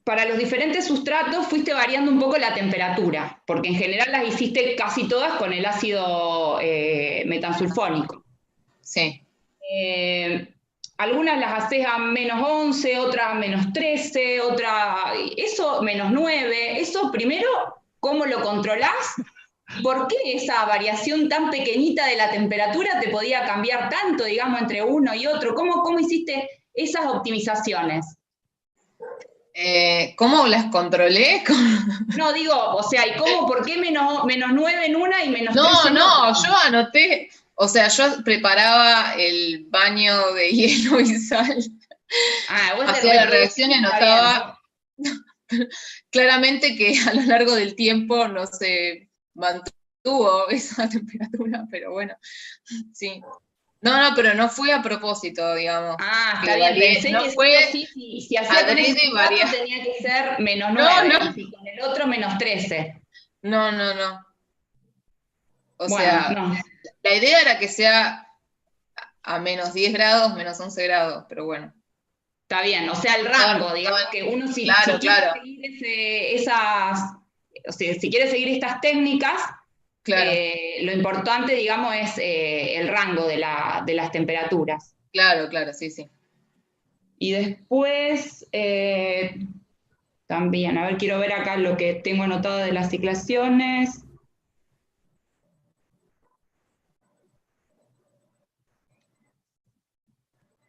E: para los diferentes sustratos fuiste variando un poco la temperatura, porque en general las hiciste casi todas con el ácido metansulfónico.
B: Sí.
E: Algunas las haces a -11, otras a -13, otras... Eso, -9. Eso, primero, ¿cómo lo controlás? ¿Por qué esa variación tan pequeñita de la temperatura te podía cambiar tanto, digamos, entre uno y otro? ¿Cómo hiciste esas optimizaciones?
B: ¿Cómo las controlé?
E: No, digo, o sea, ¿y cómo? ¿Por qué -9 en una y -13 en otra?
B: No, yo anoté, o sea, yo preparaba el baño de hielo y sal.
E: Vos
B: hacía la reacción y anotaba claramente que a lo largo del tiempo no se mantuvo esa temperatura, pero bueno, sí. No, pero no fue a propósito, digamos.
E: Ah,
B: Que
E: está bien,
B: varié,
E: pensé
B: no
E: que
B: fue
E: si hacía con ese
B: adrede y
E: sustrato
B: variar.
E: tenía que ser -9,
B: No.
E: y si con el otro -13.
B: No. O
E: Bueno,
B: sea,
E: no,
B: la idea era que sea a -10 grados, -11 grados, pero bueno.
E: está bien, o sea, el rango, digamos que uno si
B: Claro.
E: quiere seguir o sea, si quiere seguir estas técnicas,
B: Claro,
E: lo importante, digamos, es el rango de las temperaturas.
B: claro, sí.
E: Y después, también, a ver, quiero ver acá lo que tengo anotado de las ciclaciones.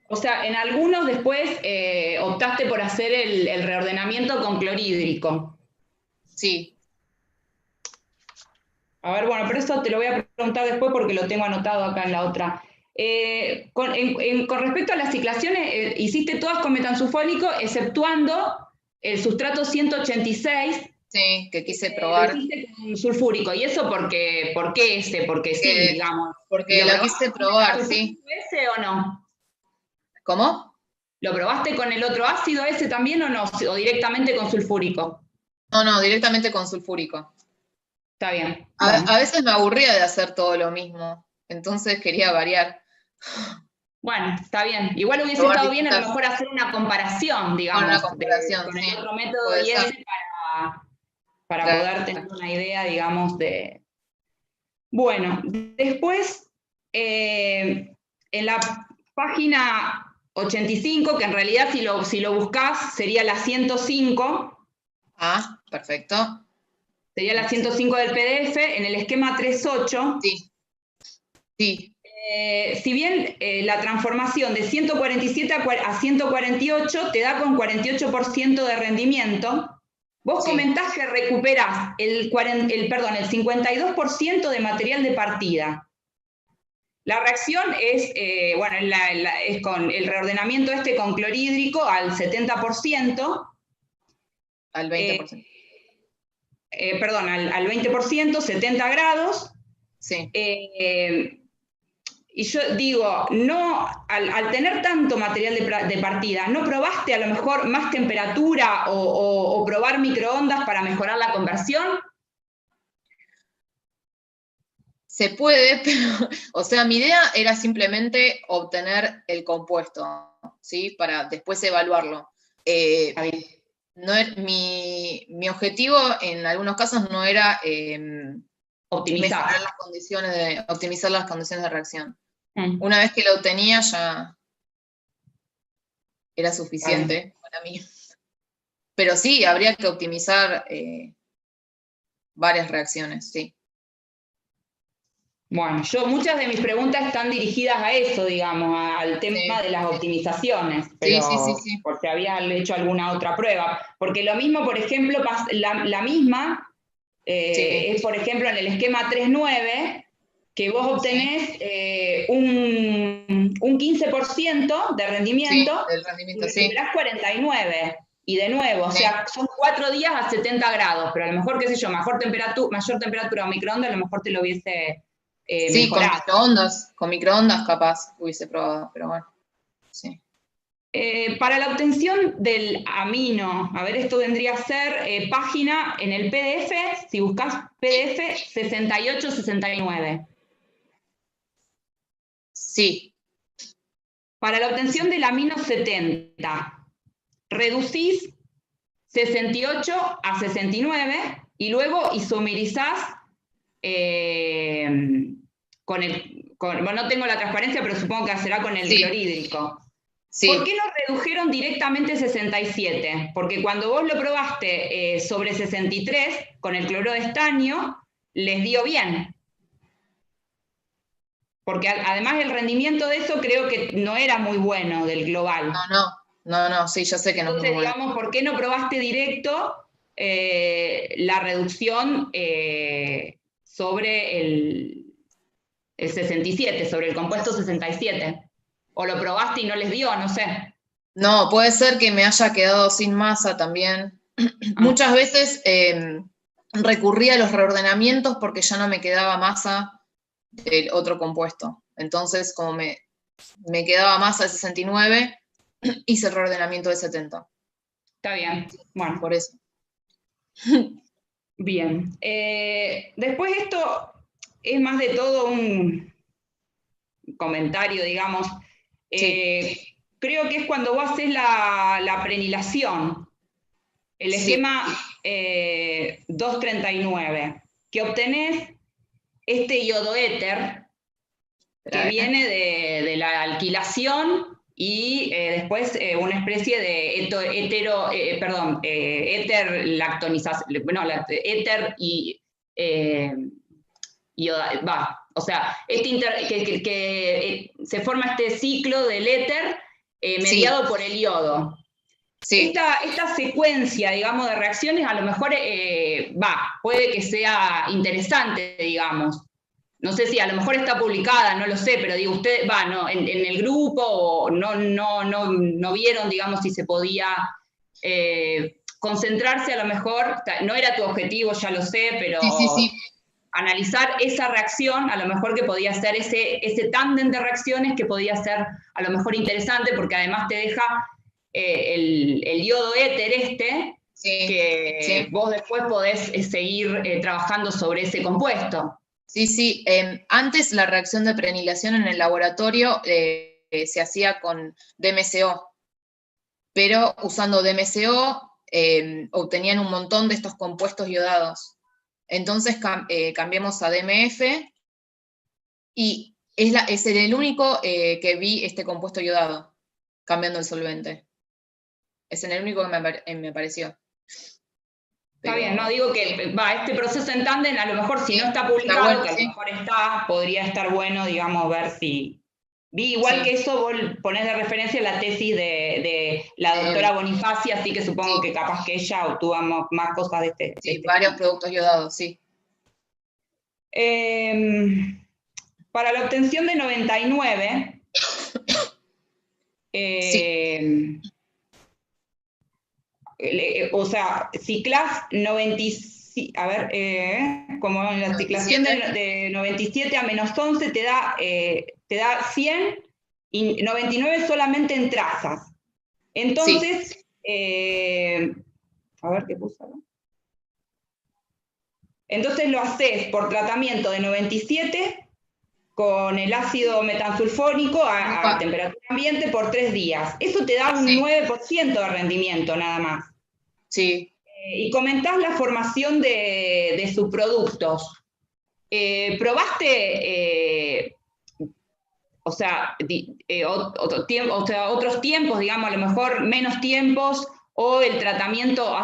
E: O sea, en algunos después optaste por hacer el reordenamiento con clorhídrico.
B: Sí.
E: A ver, bueno, pero eso te lo voy a preguntar después porque lo tengo anotado acá en la otra. Con respecto a las ciclaciones, hiciste todas con metansulfónico, exceptuando el sustrato 186.
B: Sí, que quise probar.
E: Lo hiciste con sulfúrico. ¿Y eso por qué ese? Porque sí, digamos.
B: Porque la quise probar, sí.
E: ¿Ese o no?
B: ¿Cómo?
E: ¿Lo probaste con el otro ácido ese también o no? ¿O directamente con sulfúrico?
B: No, directamente con sulfúrico.
E: Está bien. Bueno.
B: A veces me aburría de hacer todo lo mismo, entonces quería variar.
E: Bueno, está bien. Igual hubiese estado bien a lo mejor hacer una comparación, digamos,
B: una comparación,
E: con
B: sí,
E: el otro método y ese para
B: claro,
E: poder tener una idea, digamos, de... Bueno, después, en la página 85, que en realidad si lo buscás sería la 105.
B: Ah, perfecto.
E: Sería la 105 del PDF, en el esquema 3.8.
B: Sí.
E: Si bien la transformación de 147 a 148 te da con 48% de rendimiento, vos comentás que recuperás el 52% de material de partida. La reacción es, es con el reordenamiento con clorhídrico al 70%.
B: Al 20%.
E: Perdón, al 20%, 70 grados.
B: Sí.
E: Y yo digo, no, al tener tanto material de partida, ¿no probaste a lo mejor más temperatura o probar microondas para mejorar la conversión?
B: Se puede, pero, o sea, mi idea era simplemente obtener el compuesto, ¿sí? Para después evaluarlo. No mi objetivo en algunos casos no era
E: optimizar
B: optimizar las condiciones de reacción. Una vez que lo tenía ya era suficiente para mí. Pero sí, habría que optimizar varias reacciones, sí.
E: Bueno, muchas de mis preguntas están dirigidas a eso, digamos, al tema de las optimizaciones, pero
B: sí.
E: porque había hecho alguna otra prueba. Porque lo mismo, por ejemplo, la misma es, por ejemplo, en el esquema 3.9, que vos obtenés un 15% de rendimiento,
B: del rendimiento,
E: y recuperás 49%. Y de nuevo, o sea, son 4 días a 70 grados, pero a lo mejor, qué sé yo, mayor temperatura o microondas, a lo mejor te lo hubiese mejorado.
B: Con microondas capaz hubiese probado, pero bueno, sí.
E: Para la obtención del amino, a ver, esto vendría a ser página en el PDF, si buscas PDF 68-69.
B: Sí.
E: Para la obtención del amino 70, reducís 68 a 69 y luego isomerizás bueno, no tengo la transparencia, pero supongo que será con el clorhídrico. Sí. ¿Por qué no redujeron directamente 67? Porque cuando vos lo probaste sobre 63, con el cloruro de estaño, les dio bien. Porque además el rendimiento de eso creo que no era muy bueno del global.
B: No, sí, yo sé que no es muy bueno.
E: Entonces, digamos, ¿por qué no probaste directo la reducción sobre el 67, sobre el compuesto 67? ¿O lo probaste y no les dio? No sé.
B: No, puede ser que me haya quedado sin masa también. Muchas veces recurría a los reordenamientos porque ya no me quedaba masa del otro compuesto. Entonces, como me quedaba masa de 69, hice el reordenamiento de 70.
E: Está bien, bueno.
B: Por eso.
E: Bien. Después esto es más de todo un comentario, digamos.
B: Sí.
E: Creo que es cuando vos haces la prenilación, el esquema 239, que obtenés este iodoéter que viene de la alquilación y después una especie de éter lactonización, bueno, éter y o sea, que se forma este ciclo del éter mediado por el yodo.
B: Sí.
E: Esta secuencia, digamos, de reacciones a lo mejor puede que sea interesante, digamos. No sé si a lo mejor está publicada, no lo sé, pero digo, usted, no, en el grupo no vieron, digamos, si se podía concentrarse a lo mejor, no era tu objetivo, ya lo sé, pero
B: Sí.
E: analizar esa reacción, a lo mejor que podía ser ese tándem de reacciones que podía ser a lo mejor interesante, porque además te deja el yodo éter que vos después podés seguir trabajando sobre ese compuesto.
B: Sí. Antes la reacción de prenilación en el laboratorio se hacía con DMSO, pero usando DMSO obtenían un montón de estos compuestos iodados. Entonces cambiamos a DMF y es el único que vi este compuesto iodado, cambiando el solvente. Es el único que me apareció.
E: Está bien, no digo que este proceso en tándem, a lo mejor si no está publicado, bueno, que a lo mejor podría estar bueno, digamos, ver si... Vi igual que eso, vos ponés de referencia la tesis de la doctora Bonifaci, así que supongo que capaz que ella obtuvo más cosas de este.
B: Sí, varios productos iodados, sí.
E: Para la obtención de 99, o sea, ciclás 97, como en la ciclación de 97 a menos 11 te da 100 y 99 solamente en trazas. Entonces, a ver qué puse acá. Entonces lo haces por tratamiento de 97 con el ácido metansulfónico a temperatura ambiente por 3 días. Eso te da un 9% de rendimiento nada más.
B: Sí.
E: Y comentás la formación de subproductos. ¿Probaste, otros tiempos, digamos, a lo mejor menos tiempos, o el tratamiento,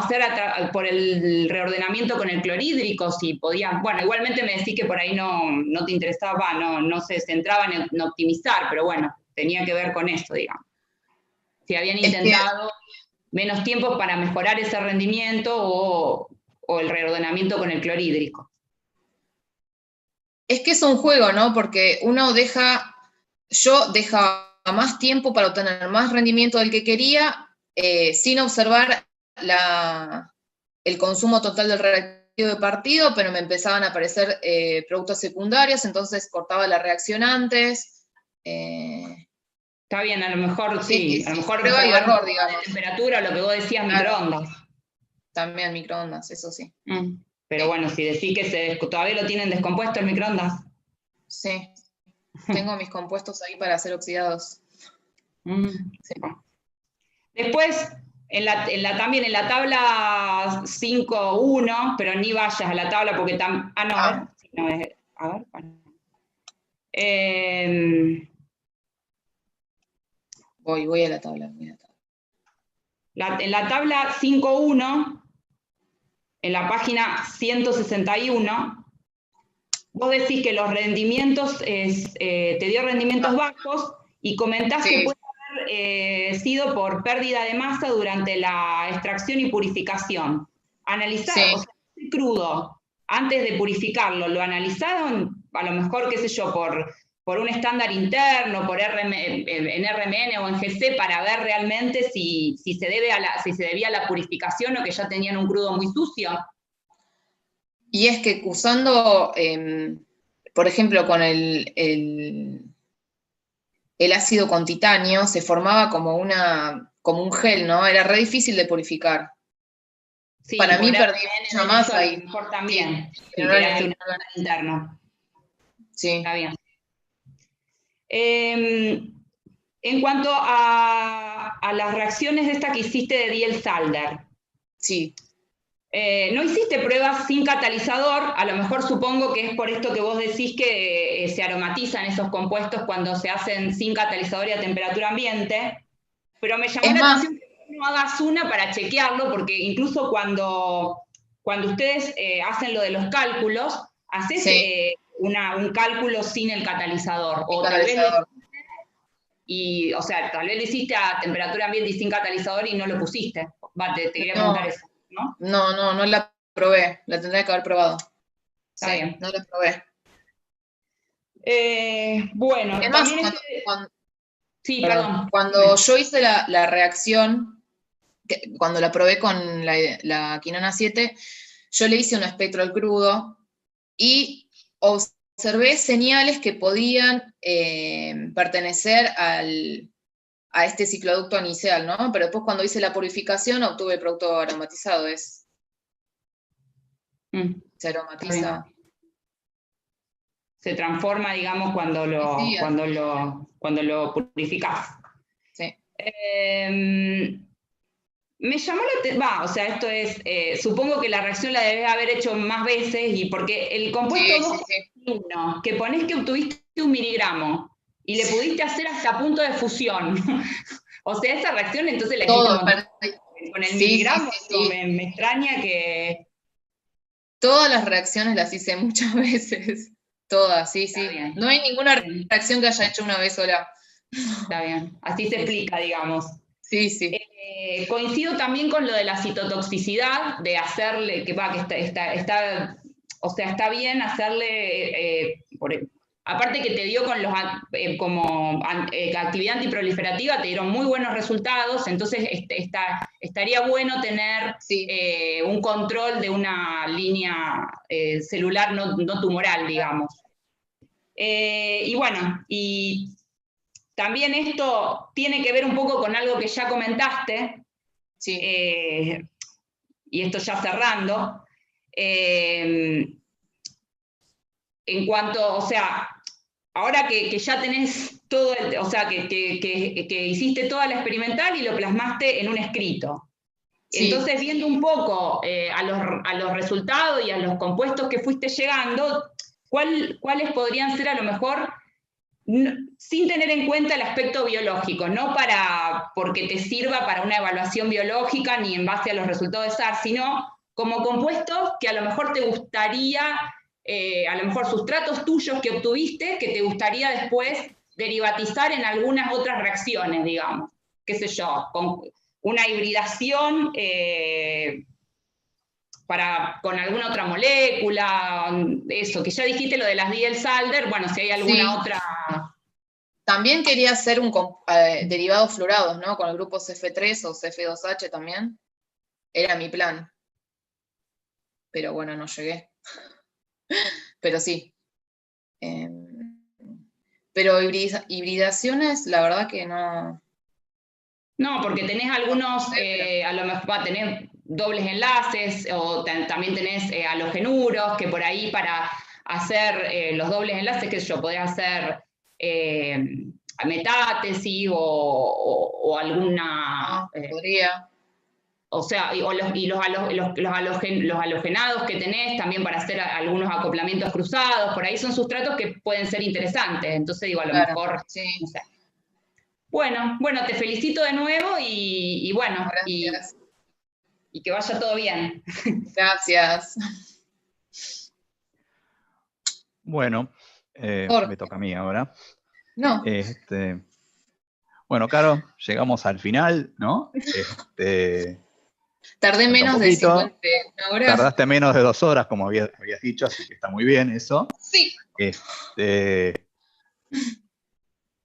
E: por el reordenamiento con el clorhídrico, si podías? Bueno, igualmente me decís que por ahí no te interesaba, no se centraban en optimizar, pero bueno, tenía que ver con eso, digamos. Si habían intentado menos tiempo para mejorar ese rendimiento o el reordenamiento con el clorhídrico.
B: Es que es un juego, ¿no? Porque yo dejaba más tiempo para obtener más rendimiento del que quería, sin observar el consumo total del reactivo de partido, pero me empezaban a aparecer productos secundarios, entonces cortaba la reacción antes.
E: Está bien, a lo mejor sí, a lo mejor
B: prueba y error, digamos.
E: De temperatura, lo que vos decías, microondas.
B: También microondas, eso sí.
E: Pero bueno, si decís que todavía lo tienen descompuesto el microondas.
B: Sí, tengo mis compuestos ahí para ser oxidados.
E: Sí. También en la tabla 5.1, pero ni vayas a la tabla porque
B: Voy a la tabla.
E: En la tabla 5.1, en la página 161, vos decís que los rendimientos, te dio rendimientos bajos y comentás que puede haber sido por pérdida de masa durante la extracción y purificación. Analizar, o sea, crudo, antes de purificarlo, ¿lo analizaron? A lo mejor, qué sé yo, por un estándar interno, en RMN o en GC, para ver realmente si se debía a la purificación o que ya tenían un crudo muy sucio.
B: Y es que usando, por ejemplo, con el el ácido con titanio, se formaba como un gel, ¿no? Era re difícil de purificar.
E: Sí,
B: Para mí
E: por
B: perdí
E: ADN
B: mucha
E: de
B: masa
E: eso a
B: ahí.
E: lo mejor también.
B: Sí,
E: Sí,
B: pero no
E: quería
B: en
E: hacer
B: el-
E: un análisis interno.
B: Sí.
E: Está bien. En cuanto a las reacciones de esta que hiciste de Diels-Alder,
B: Sí.
E: no hiciste pruebas sin catalizador, a lo mejor supongo que es por esto que vos decís que se aromatizan esos compuestos cuando se hacen sin catalizador y a temperatura ambiente, pero me llamó
B: Es
E: la
B: más,
E: atención que no hagas una para chequearlo, porque incluso cuando ustedes hacen lo de los cálculos, haces
B: sí,
E: un cálculo sin el catalizador, o tal vez
B: catalizador.
E: o sea, tal vez lo hiciste a temperatura ambiente y sin catalizador y no lo pusiste. Va, te quería preguntar eso, ¿no?
B: No la probé, la tendría que haber probado.
E: Está
B: Sí,
E: bien.
B: no la probé.
E: Bueno,
B: Es más,
E: también sí,
B: perdón,
E: perdón.
B: cuando yo hice la reacción, cuando la probé con la quinona 7, yo le hice un espectro al crudo y observé señales que podían pertenecer a este cicloducto inicial, ¿no? Pero después cuando hice la purificación obtuve el producto aromatizado, se aromatiza.
E: Se transforma, digamos, cuando
B: Sí,
E: lo purificás.
B: sí.
E: Me llamó la atención, o sea, esto es, supongo que la reacción la debes haber hecho más veces, y porque el compuesto
B: Sí.
E: 2,1, que ponés que obtuviste 1 miligramo, y le pudiste hacer hasta punto de fusión. O sea, esa reacción entonces la hiciste un
B: Todo.
E: montón. Con el miligramo,
B: Sí.
E: me extraña que...
B: Todas las reacciones las hice muchas veces. Todas, sí.
E: Está bien.
B: No hay ninguna reacción que haya hecho una vez sola.
E: Está bien. Así se explica, digamos.
B: Sí.
E: Coincido también con lo de la citotoxicidad, de hacerle, que está bien hacerle, aparte que te dio con los como actividad antiproliferativa, te dieron muy buenos resultados, entonces estaría bueno tener un control de una línea celular no tumoral, digamos. Y bueno, y también esto tiene que ver un poco con algo que ya comentaste,
B: Sí.
E: y esto ya cerrando, en cuanto, o sea, ahora que ya tenés todo, o sea, que hiciste toda la experimental y lo plasmaste en un escrito.
B: Sí.
E: Entonces, viendo un poco a los resultados y a los compuestos que fuiste llegando, ¿cuáles podrían ser a lo mejor, sin tener en cuenta el aspecto biológico, no porque te sirva para una evaluación biológica ni en base a los resultados de SARS, sino como compuestos que a lo mejor te gustaría, a lo mejor sustratos tuyos que obtuviste, que te gustaría después derivatizar en algunas otras reacciones, digamos, qué sé yo, con una hibridación con alguna otra molécula, eso, que ya dijiste lo de las Diels-Alder, bueno, si hay alguna otra...
B: También quería hacer derivados fluorados, ¿no? Con el grupo CF3 o CF2H también. Era mi plan. Pero bueno, no llegué. Pero sí. Pero hibridaciones, la verdad que no.
E: No, porque tenés algunos, a lo mejor tenés dobles enlaces, o también tenés halogenuros, que por ahí para hacer los dobles enlaces, qué sé yo, podés hacer metátesis o alguna...
B: podría.
E: O sea, los halogenados que tenés también para hacer algunos acoplamientos cruzados, por ahí son sustratos que pueden ser interesantes. Entonces digo, a lo mejor,
B: sí.
E: no sé. Bueno, te felicito de nuevo y bueno,
B: Gracias.
E: y que vaya todo bien.
B: Gracias.
C: Bueno, me toca a mí ahora.
B: No.
C: Bueno, Caro, llegamos al final, ¿no?
B: Tardé menos de 50 horas.
C: Tardaste menos de 2 horas, como habías dicho, así que está muy bien eso.
B: Sí.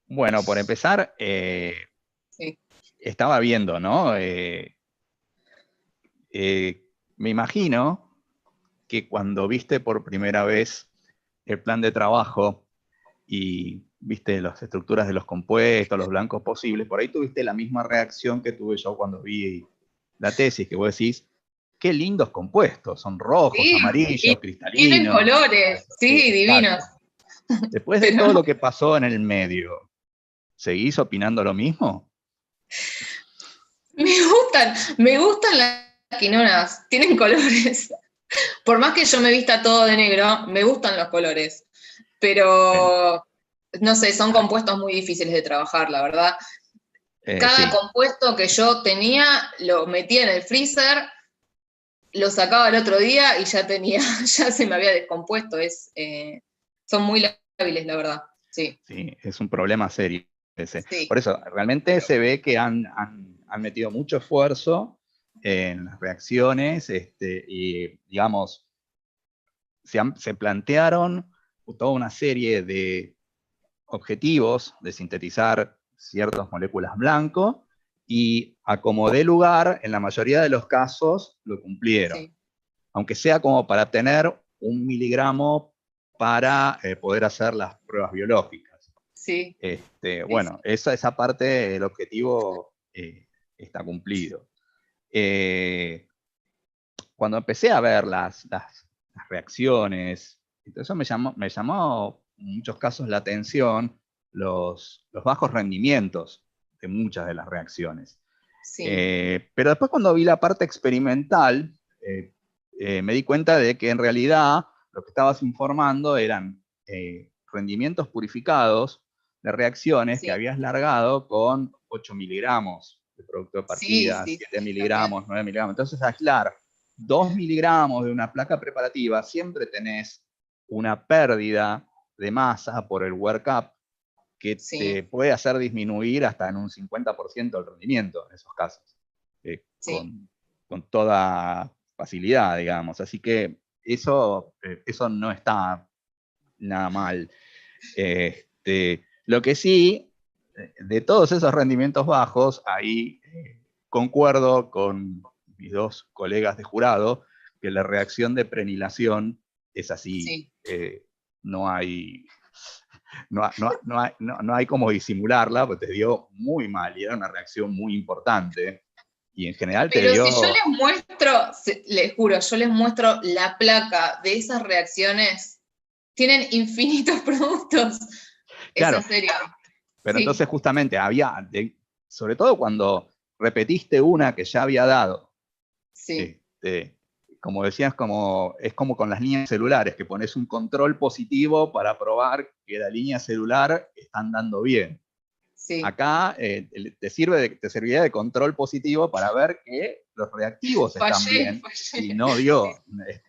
C: Bueno, por empezar,
B: Sí.
C: estaba viendo, ¿no? Me imagino que cuando viste por primera vez el plan de trabajo y viste las estructuras de los compuestos, los blancos posibles, por ahí tuviste la misma reacción que tuve yo cuando vi la tesis, que vos decís, qué lindos compuestos, son rojos,
B: Sí,
C: amarillos,
B: y tienen
C: cristalinos.
B: colores, sí, divinos.
C: Exacto. Después de
B: Pero
C: todo lo que pasó en el medio, ¿seguís opinando lo mismo?
B: me gustan las quinonas, tienen colores. Por más que yo me vista todo de negro, me gustan los colores.
C: Bien.
B: Pero, no sé, son compuestos muy difíciles de trabajar, la verdad. Cada
C: Sí.
B: compuesto que yo tenía, lo metía en el freezer, lo sacaba el otro día y ya ya se me había descompuesto. Son muy lábiles, la verdad. Sí,
C: Sí, es un problema serio ese.
B: sí.
C: Por eso, realmente se ve que han metido mucho esfuerzo en las reacciones, y digamos, se plantearon toda una serie de objetivos de sintetizar ciertas moléculas blanco, y a como dé lugar, en la mayoría de los casos lo cumplieron.
B: Sí.
C: Aunque sea como para tener 1 miligramo para poder hacer las pruebas biológicas.
B: Sí.
C: Bueno, esa parte, el objetivo está cumplido. Cuando empecé a ver las reacciones, eso me llamó en muchos casos la atención los bajos rendimientos de muchas de las reacciones.
B: Sí.
C: Pero después, cuando vi la parte experimental, me di cuenta de que en realidad lo que estabas informando eran rendimientos purificados de reacciones
B: Sí.
C: que habías largado con 8 miligramos de producto de partida,
B: Sí,
C: 7 miligramos, 9 miligramos. Entonces, aislar 2 miligramos de una placa preparativa, siempre tenés una pérdida de masa por el workup que
B: sí.
C: te puede hacer disminuir hasta en un 50% el rendimiento en esos casos,
B: Sí.
C: con toda facilidad, digamos. Así que eso no está nada mal. Lo que sí, de todos esos rendimientos bajos, ahí concuerdo con mis dos colegas de jurado, que la reacción de prenilación es así.
B: Sí.
C: No hay como disimularla, porque te dio muy mal y era una reacción muy importante. Y en general te
B: Pero
C: dio...
B: si yo les muestro, les juro, yo les muestro la placa de esas reacciones, tienen infinitos productos.
C: Claro,
B: Es en serio.
C: pero
B: Sí.
C: entonces justamente sobre todo cuando repetiste una que ya había dado,
B: Sí.
C: como decías, es como con las líneas celulares, que pones un control positivo para probar que la línea celular está andando bien.
B: Sí.
C: Acá te serviría de control positivo para ver que los reactivos están bien,
B: Fallé.
C: y no dio.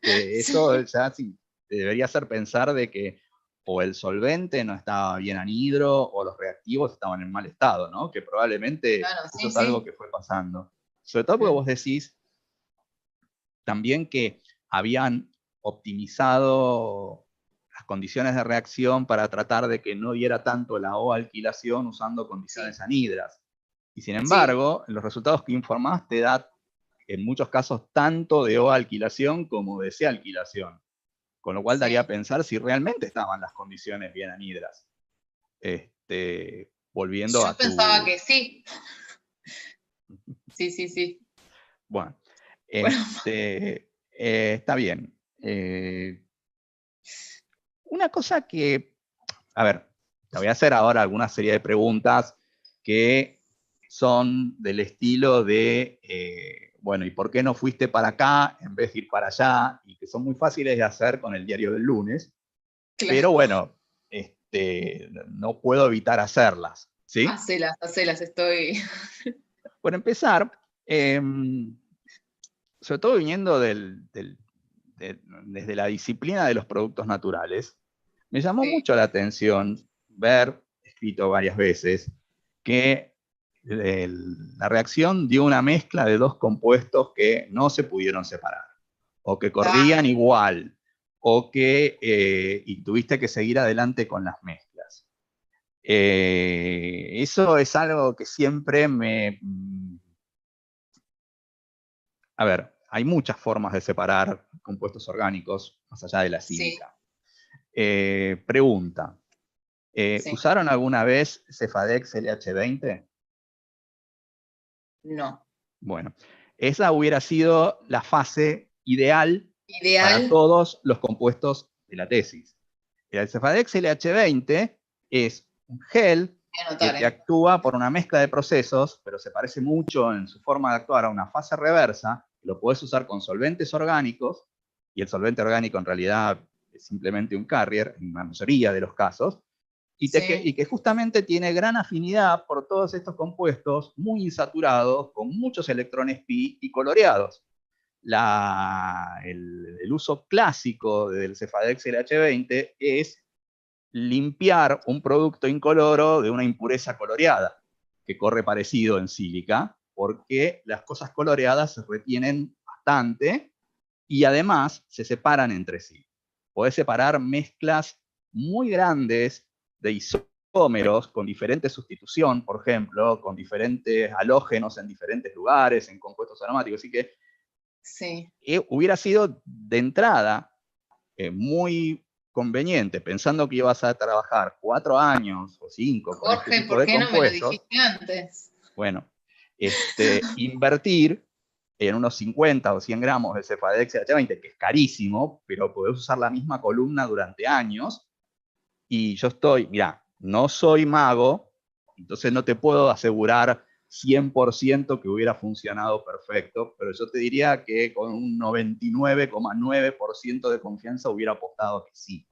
B: Sí.
C: Eso ya sí, te debería hacer pensar de que o el solvente no estaba bien anhidro, o los reactivos estaban en mal estado, ¿no? Que probablemente
B: Claro,
C: eso
B: sí,
C: es algo
B: sí.
C: que fue pasando. Sobre todo porque vos decís también que habían optimizado las condiciones de reacción para tratar de que no diera tanto la O-alquilación usando condiciones
B: Sí.
C: anhidras. Y sin
B: Sí.
C: embargo, en los resultados que informás te da, en muchos casos, tanto de O-alquilación como de C-alquilación. Con lo cual daría a
B: Sí.
C: pensar si realmente estaban las condiciones bien anhidras. Volviendo
B: Yo
C: a
B: pensaba
C: tu...
B: que sí. Sí, sí, sí.
C: Bueno,
B: Bueno,
C: está bien. Una cosa que, a ver, te voy a hacer ahora alguna serie de preguntas que son del estilo de, bueno, ¿y por qué no fuiste para acá en vez de ir para allá? Y que son muy fáciles de hacer con el diario del lunes, pero
B: claro.
C: bueno, no puedo evitar hacerlas, ¿sí?
B: Hacelas, estoy.
C: Por empezar, sobre todo viniendo desde la disciplina de los productos naturales, me llamó
B: Sí.
C: mucho la atención ver, escrito varias veces, que la reacción dio una mezcla de dos compuestos que no se pudieron separar, o que corrían igual, o que y tuviste que seguir adelante con las mezclas. Eso es algo que siempre A ver, hay muchas formas de separar compuestos orgánicos, más allá de la
B: Sí.
C: sílica. Pregunta,
B: Sí.
C: ¿Usaron alguna vez Cefadex LH20?
B: No.
C: Bueno, esa hubiera sido la fase ideal para
B: Ideal.
C: todos los compuestos de la tesis. El Cefadex LH20 es un gel
B: Voy a
C: que
B: anotar,
C: te actúa por una mezcla de procesos, pero se parece mucho en su forma de actuar a una fase reversa. Lo podés usar con solventes orgánicos, y el solvente orgánico en realidad es simplemente un carrier, en la mayoría de los casos, y que justamente tiene gran afinidad por todos estos compuestos muy insaturados, con muchos electrones pi y coloreados. El uso clásico del Cefadex LH20 es limpiar un producto incoloro de una impureza coloreada, que corre parecido en sílica, porque las cosas coloreadas se retienen bastante y además se separan entre sí. Podés separar mezclas muy grandes de isómeros con diferente sustitución, por ejemplo, con diferentes halógenos en diferentes lugares, en compuestos aromáticos. Así que hubiera sido de entrada muy conveniente, pensando que ibas a trabajar 4 años o 5 con este tipo de compuestos.
B: ¿Por qué no me lo dijiste antes?
C: Bueno, invertir en unos 50 o 100 gramos de Cefadex LH20, que es carísimo, pero podés usar la misma columna durante años. Y yo mirá, no soy mago, entonces no te puedo asegurar 100% que hubiera funcionado perfecto, pero yo te diría que con un 99,9% de confianza hubiera apostado que sí.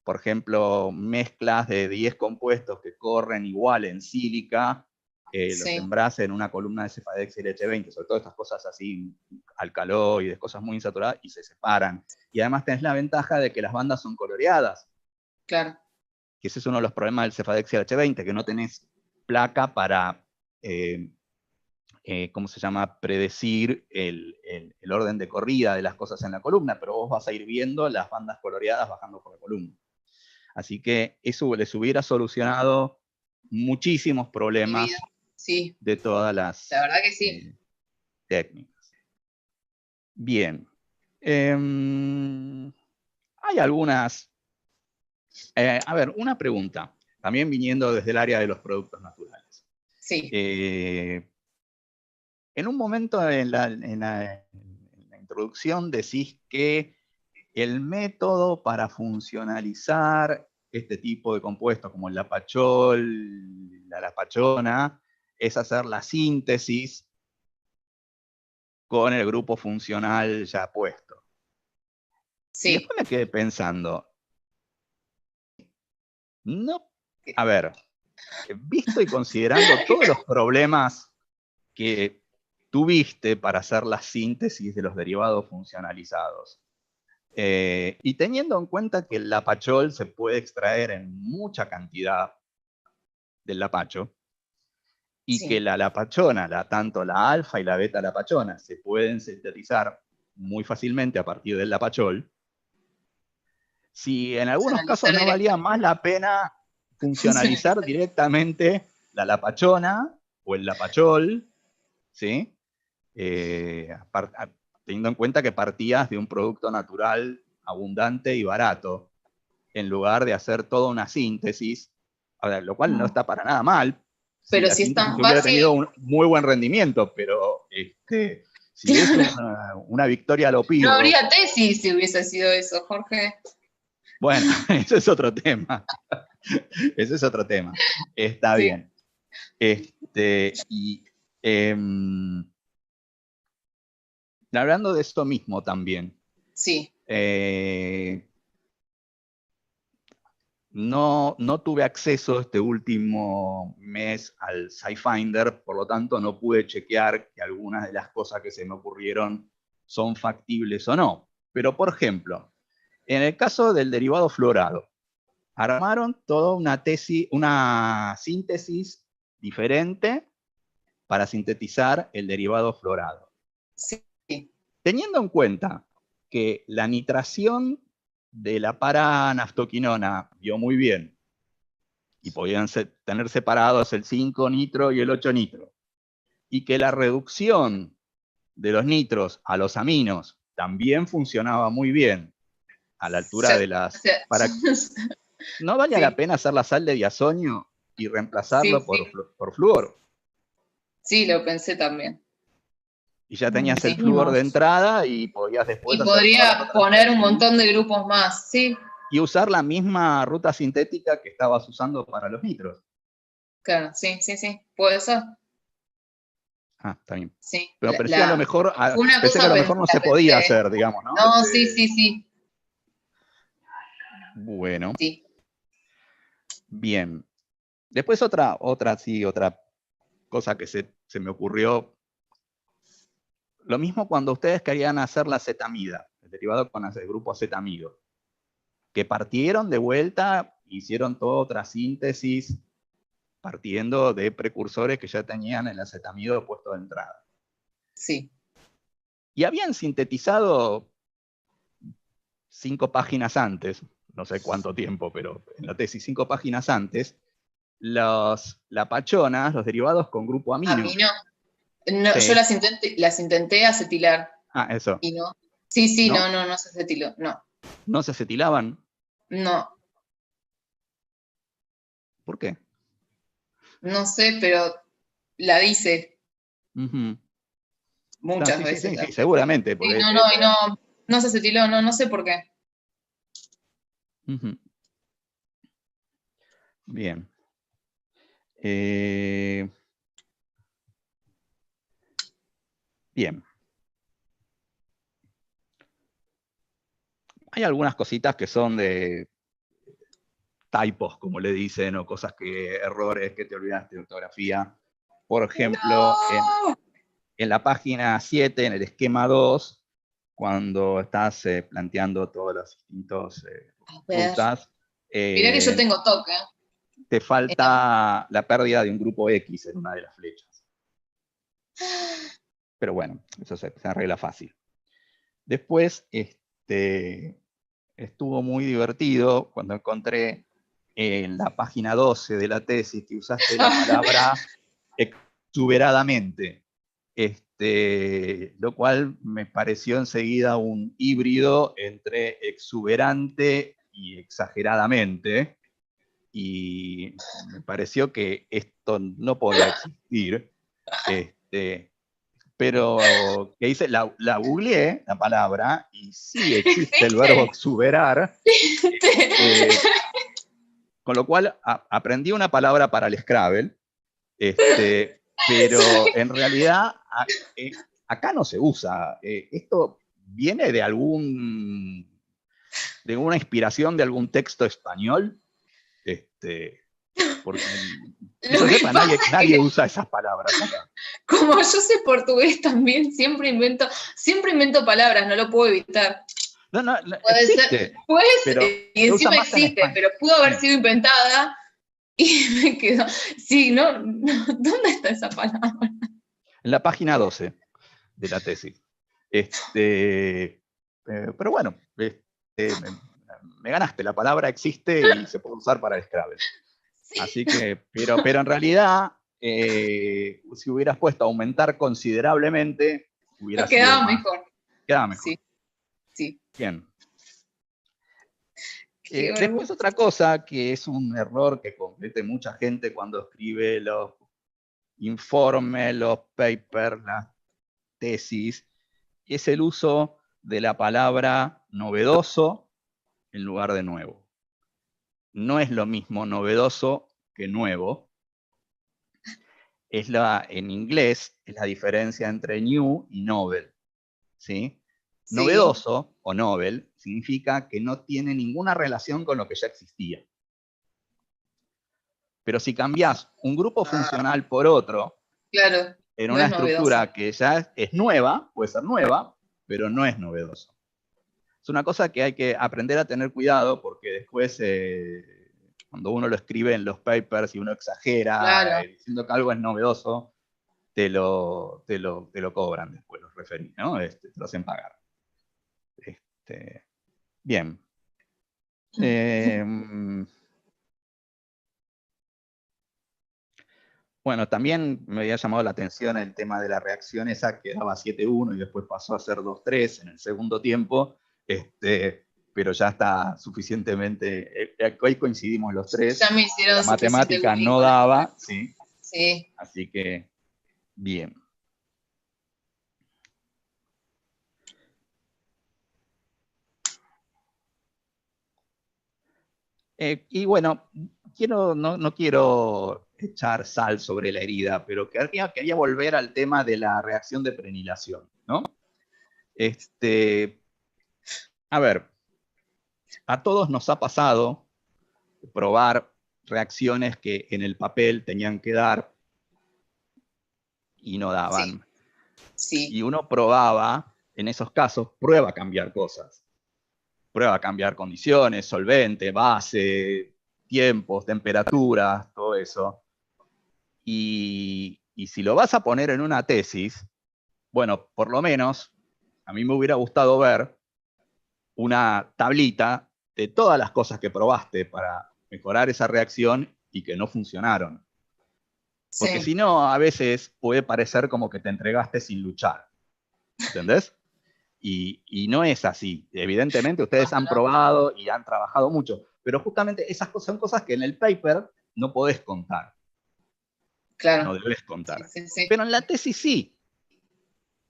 C: Por ejemplo, mezclas de 10 compuestos que corren igual en sílica, los sembrás en una columna de Cefadex LH20, sobre todo estas cosas así, alcaloides, cosas muy insaturadas, y se separan. Y además tenés la ventaja de que las bandas son coloreadas.
B: Claro.
C: Que ese es uno de los problemas del Cefadex LH20, que no tenés placa para, ¿cómo se llama?, predecir el orden de corrida de las cosas en la columna, pero vos vas a ir viendo las bandas coloreadas bajando por la columna. Así que eso les hubiera solucionado muchísimos problemas de todas las
B: la verdad que sí.
C: técnicas. Bien. Hay algunas... a ver, una pregunta, también viniendo desde el área de los productos naturales.
B: Sí.
C: En un momento en la introducción decís que el método para funcionalizar este tipo de compuestos, como el lapachol, la lapachona, es hacer la síntesis con el grupo funcional ya puesto. Y después me quedé pensando, a ver, visto y considerando todos los problemas que tuviste para hacer la síntesis de los derivados funcionalizados, y teniendo en cuenta que el lapachol se puede extraer en mucha cantidad del lapacho, y que la lapachona, tanto la alfa y la beta lapachona, se pueden sintetizar muy fácilmente a partir del lapachol, si en algunos casos no valía más la pena funcionalizar directamente la lapachona o el lapachol, ¿sí? Teniendo en cuenta que partías de un producto natural abundante y barato, en lugar de hacer toda una síntesis, lo cual no está para nada mal,
B: pero
C: la síntesis hubiera tenido un muy buen rendimiento, pero si es una victoria a lo pirro...
B: No habría tesis si hubiese sido eso, Jorge.
C: Bueno, ese es otro tema. Ese es otro tema. Está bien. Hablando de esto mismo también.
B: Sí.
C: No tuve acceso este último mes al SciFinder, por lo tanto no pude chequear que algunas de las cosas que se me ocurrieron son factibles o no. Pero, por ejemplo, en el caso del derivado fluorado, armaron toda una síntesis diferente para sintetizar el derivado fluorado.
B: Sí.
C: Teniendo en cuenta que la nitración de la para-naftoquinona dio muy bien, y podían tener separados el 5-nitro y el 8-nitro, y que la reducción de los nitros a los aminos también funcionaba muy bien, a la altura
B: Ya-
C: de las...
B: o sea,
C: ¿No valía
B: sí.
C: la pena hacer la sal de diazonio y reemplazarlo
B: Sí,
C: por flúor?
B: sí, lo pensé también.
C: Y ya tenías el
B: Sí.
C: flúor de entrada y podías después
B: Y
C: hacer todas las
B: podría
C: otras
B: poner un
C: reacciones
B: montón de grupos más, sí,
C: y usar la misma ruta sintética que estabas usando para los nitros.
B: claro, sí, sí, sí, puede ser,
C: Ah, está bien.
B: sí.
C: Pero parecía a lo mejor,
B: Fue una
C: pensé que a
B: cosa
C: lo
B: que
C: mejor no
B: la
C: se podía
B: pensé.
C: hacer, digamos, ¿no?
B: No, sí, sí, sí,
C: Bueno,
B: sí.
C: bien. Después otra cosa que se me ocurrió. Lo mismo cuando ustedes querían hacer la acetamida, el derivado con el grupo acetamido, que partieron de vuelta, hicieron toda otra síntesis, partiendo de precursores que ya tenían el acetamido puesto de entrada.
B: Sí.
C: Y habían sintetizado 5 páginas antes, no sé cuánto tiempo, pero en la tesis 5 páginas antes, las pachonas, los derivados con grupo amino.
B: Amino. No,
C: Sí.
B: yo las intenté acetilar
C: Ah, eso.
B: y no. Sí, sí,
C: ¿No?
B: no se acetiló, no.
C: ¿No se acetilaban?
B: No,
C: ¿Por qué?
B: no sé, pero la dice
C: Ujú.
B: muchas
C: Sí,
B: veces.
C: sí, seguramente.
B: Sí,
C: Porque,
B: no, y no se acetiló, no sé por qué.
C: Ujú. Bien. Bien. Hay algunas cositas que son de typos, como le dicen, o cosas errores que te olvidaste de ortografía. Por ejemplo, en la página 7, en el esquema 2, cuando estás planteando todas las distintas
B: A ver,
C: rutas,
B: mirá que yo tengo toque.
C: te falta la pérdida de un grupo X en una de las flechas. Pero bueno, eso se arregla fácil. Después, estuvo muy divertido cuando encontré en la página 12 de la tesis que usaste la palabra exuberadamente, lo cual me pareció enseguida un híbrido entre exuberante y exageradamente, y me pareció que esto no podía existir, pero que hice, la googleé, la palabra, y sí existe el verbo exuberar, con lo cual aprendí una palabra para el Scrabble, pero en realidad acá no se usa. Esto viene de una inspiración de algún texto español, porque que
B: Lo
C: yo
B: que
C: sepa,
B: pasa
C: nadie usa esas palabras acá.
B: como yo sé portugués también, siempre invento palabras, no lo puedo evitar.
C: No,
B: Puede ser,
C: existe,
B: pues,
C: pero
B: y
C: se usa
B: encima
C: más en
B: existe,
C: España.
B: pero pudo haber
C: Sí.
B: sido inventada y me quedó. Sí, no, ¿dónde está esa palabra?
C: En la página 12 de la tesis. Pero bueno, me ganaste, la palabra existe y se puede usar para el Scrabble.
B: Sí.
C: Así que, pero en realidad, si hubieras puesto aumentar considerablemente, hubiera sido
B: Quedaba
C: más.
B: mejor.
C: Quedaba mejor.
B: Sí, sí.
C: Bien.
B: Qué
C: Después otra cosa que es un error que comete mucha gente cuando escribe los informes, los papers, las tesis, es el uso de la palabra novedoso en lugar de nuevo. No es lo mismo novedoso que nuevo. En inglés es la diferencia entre new y novel. ¿Sí?
B: Sí.
C: Novedoso o novel significa que no tiene ninguna relación con lo que ya existía. Pero si cambiás un grupo funcional por otro,
B: Claro,
C: en
B: no
C: una
B: es novedoso.
C: estructura que ya es nueva, puede ser nueva, pero no es novedoso. Es una cosa que hay que aprender a tener cuidado porque después, cuando uno lo escribe en los papers y uno exagera
B: Claro.
C: diciendo que algo es novedoso, te lo cobran después los referís, ¿no? Te lo hacen pagar. Bien. Bueno, también me había llamado la atención el tema de la reacción esa que daba 7-1 y después pasó a ser 2-3 en el segundo tiempo. pero ya está suficientemente, hoy coincidimos los tres,
B: Ya me hicieron
C: la
B: suficiente
C: matemática
B: bullying
C: no
B: con
C: daba, ¿sí?
B: Sí.
C: Así que, bien. Y bueno, no quiero echar sal sobre la herida, pero quería volver al tema de la reacción de prenilación, ¿no? A ver, a todos nos ha pasado probar reacciones que en el papel tenían que dar y no daban.
B: Sí.
C: Y uno probaba, en esos casos, prueba a cambiar cosas. Prueba a cambiar condiciones, solvente, base, tiempos, temperaturas, todo eso. Y si lo vas a poner en una tesis, bueno, por lo menos, a mí me hubiera gustado ver una tablita de todas las cosas que probaste para mejorar esa reacción y que no funcionaron. Porque
B: Sí.
C: si no, a veces puede parecer como que te entregaste sin luchar. ¿Entendés? Y no es así. Evidentemente ustedes han probado y han trabajado mucho, pero justamente esas cosas son cosas que en el paper no podés contar.
B: Claro.
C: No debes contar.
B: Sí.
C: Pero en la tesis sí.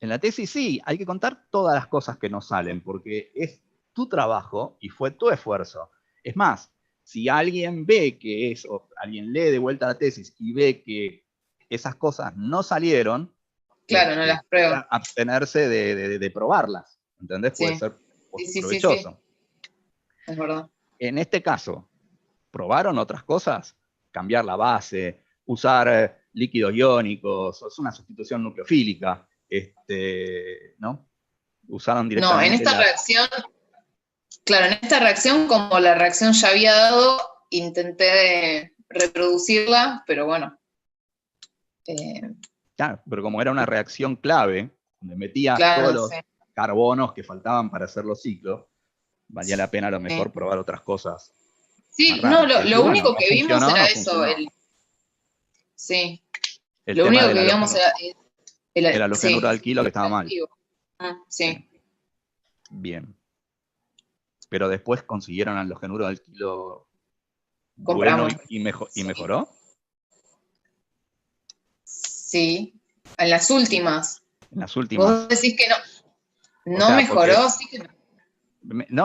C: En la tesis sí, hay que contar todas las cosas que no salen, porque es tu trabajo y fue tu esfuerzo. Es más, si alguien ve que eso, alguien lee de vuelta la tesis y ve que esas cosas no salieron,
B: Claro, no las pruebo.
C: abstenerse de probarlas, ¿entendés?
B: Sí.
C: Puede ser
B: Sí.
C: provechoso.
B: Es verdad.
C: En este caso, ¿probaron otras cosas? Cambiar la base, usar líquidos iónicos, es una sustitución nucleofílica, ¿no? Usaron
B: No, en
C: directamente
B: esta reacción, claro, en esta reacción, como la reacción ya había dado, intenté reproducirla, pero bueno.
C: Claro, pero como era una reacción clave, donde metías
B: Claro,
C: todos los carbonos que faltaban para hacer los ciclos, valía la pena a lo mejor probar otras cosas.
B: Sí,
C: más raras.
B: no,
C: Y
B: lo
C: bueno,
B: único
C: no
B: que vimos
C: funcionó,
B: era
C: no
B: eso.
C: funcionó.
B: Sí.
C: El
B: Lo
C: tema
B: único
C: del
B: que vimos era
C: el halogenuro de alquilo que estaba mal.
B: Sí.
C: Bien. Pero después consiguieron halogenuro de alquilo bueno
B: Compramos.
C: y mejoró.
B: Sí. En las últimas.
C: En las últimas.
B: Vos decís que no. No
C: O sea,
B: mejoró, sí que no.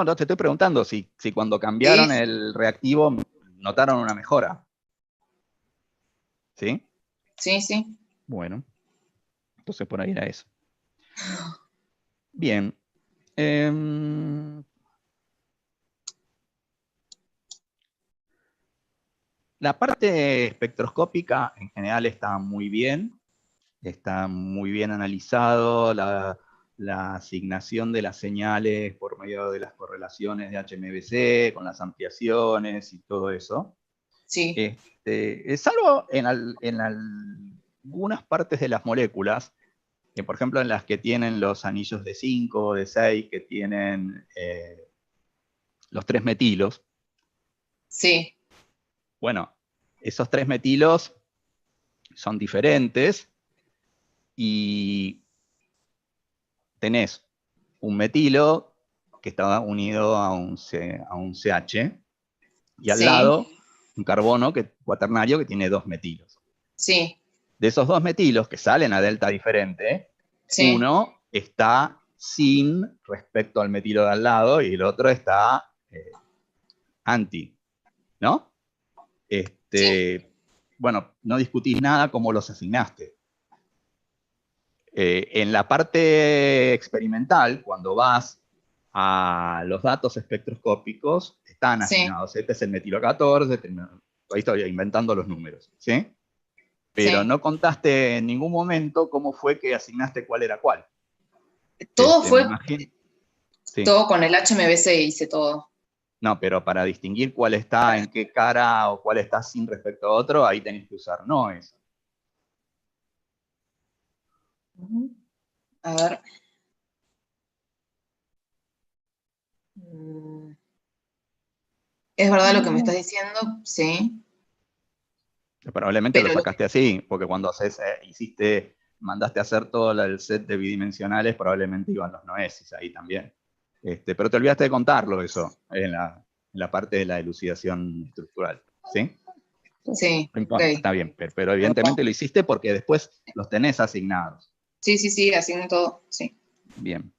C: No, te estoy preguntando si cuando cambiaron el reactivo notaron una mejora. ¿Sí?
B: Sí.
C: Bueno, entonces por ahí era eso. Bien. La parte espectroscópica en general está muy bien analizado, la asignación de las señales por medio de las correlaciones de HMBC con las ampliaciones y todo eso.
B: Sí.
C: Salvo en algunas partes de las moléculas, que por ejemplo en las que tienen los anillos de 5 o de 6, que tienen los 3 metilos.
B: Sí.
C: Bueno, esos 3 metilos son diferentes y tenés un metilo que está unido a un CH y al lado un carbono cuaternario que tiene 2 metilos.
B: Sí.
C: De esos 2 metilos que salen a delta diferente,
B: Sí.
C: uno está sin respecto al metilo de al lado y el otro está anti, ¿no? Bueno, no discutís nada cómo los asignaste. En la parte experimental, cuando vas a los datos espectroscópicos, están asignados. Este es el metilo 14, ahí estoy inventando los números, ¿sí? Pero no contaste en ningún momento cómo fue que asignaste cuál era cuál.
B: Todo fue,
C: sí.
B: Todo con el HMBC hice todo.
C: No, pero para distinguir cuál está en qué cara o cuál está sin respecto a otro, ahí tenés que usar noes.
B: A ver. ¿Es verdad lo que me estás diciendo? Sí.
C: Probablemente lo sacaste así, porque cuando mandaste a hacer todo el set de bidimensionales, probablemente iban los noesis ahí también. Pero te olvidaste de contarlo eso, en la parte de la elucidación estructural, ¿sí?
B: Sí,
C: No importa,
B: ok.
C: está bien, pero evidentemente lo hiciste porque después los tenés asignados.
B: Sí, haciendo todo, sí.
C: Bien.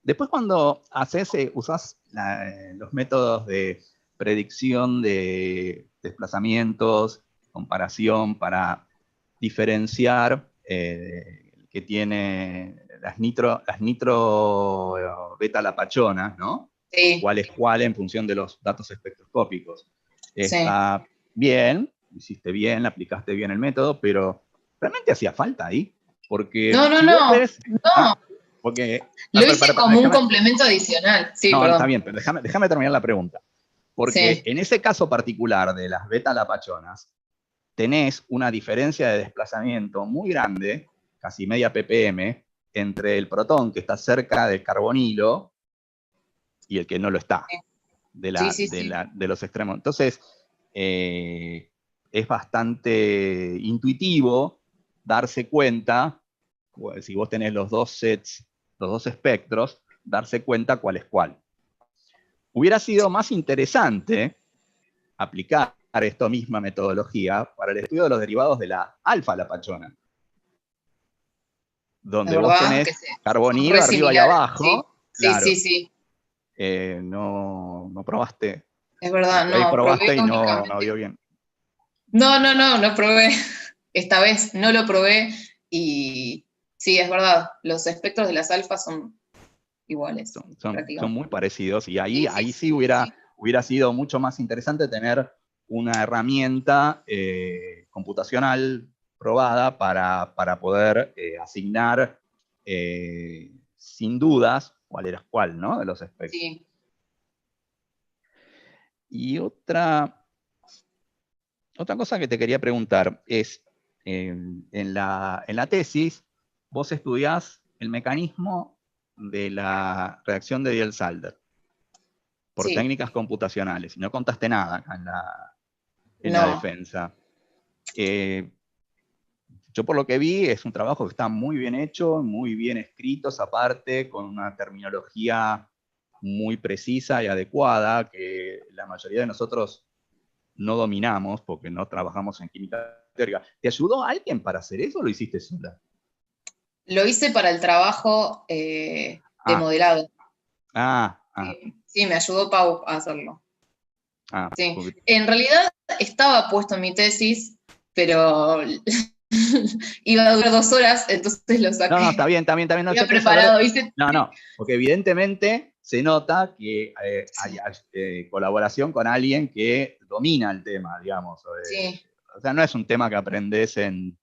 C: Después cuando usás los métodos de predicción de desplazamientos, comparación para diferenciar que tiene las nitro beta lapachonas, ¿no?
B: Sí,
C: Cuál es cuál en función de los datos espectroscópicos.
B: sí.
C: Está bien, hiciste bien, aplicaste bien el método, pero ¿realmente hacía falta ahí? Porque
B: No,
C: si vos ves...
B: no.
C: Porque,
B: Lo hice como un complemento adicional. Sí,
C: no,
B: perdón.
C: está bien, pero déjame terminar la pregunta. Porque
B: Sí.
C: en ese caso particular de las beta lapachonas, tenés una diferencia de desplazamiento muy grande, casi media ppm, entre el protón que está cerca del carbonilo y el que no lo está, de los extremos. Entonces, es bastante intuitivo darse cuenta, si vos tenés los dos sets, los dos espectros, darse cuenta cuál es cuál. Hubiera sido más interesante aplicar esta misma metodología para el estudio de los derivados de la alfa lapachona, donde vos tenés carbonilo arriba y abajo.
B: Sí.
C: No probaste.
B: Es verdad,
C: Ahí
B: no,
C: probaste
B: probé
C: y no
B: únicamente.
C: dio bien.
B: No probé. Esta vez no lo probé y sí, es verdad, los espectros de las alfas son iguales.
C: Son muy parecidos y ahí sí hubiera sido mucho más interesante tener una herramienta computacional probada para poder asignar sin dudas cuál era cuál, ¿no? De los espectros.
B: Sí.
C: Y otra cosa que te quería preguntar es, en la tesis, vos estudiás el mecanismo de la reacción de Diels-Alder por técnicas computacionales, y no contaste nada acá en la defensa. Yo por lo que vi es un trabajo que está muy bien hecho, muy bien escrito, aparte, con una terminología muy precisa y adecuada, que la mayoría de nosotros no dominamos porque no trabajamos en química teórica. ¿Te ayudó alguien para hacer eso o lo hiciste sola?
B: Lo hice para el trabajo de modelado. Sí, me ayudó Pau a hacerlo. Sí. En realidad estaba puesto en mi tesis, pero iba a durar 2 horas, entonces lo saqué.
C: No, está bien. No,
B: había preparado, ¿viste?
C: Porque evidentemente se nota que hay colaboración con alguien que domina el tema, digamos.
B: Sí.
C: O sea, no es un tema que aprendes en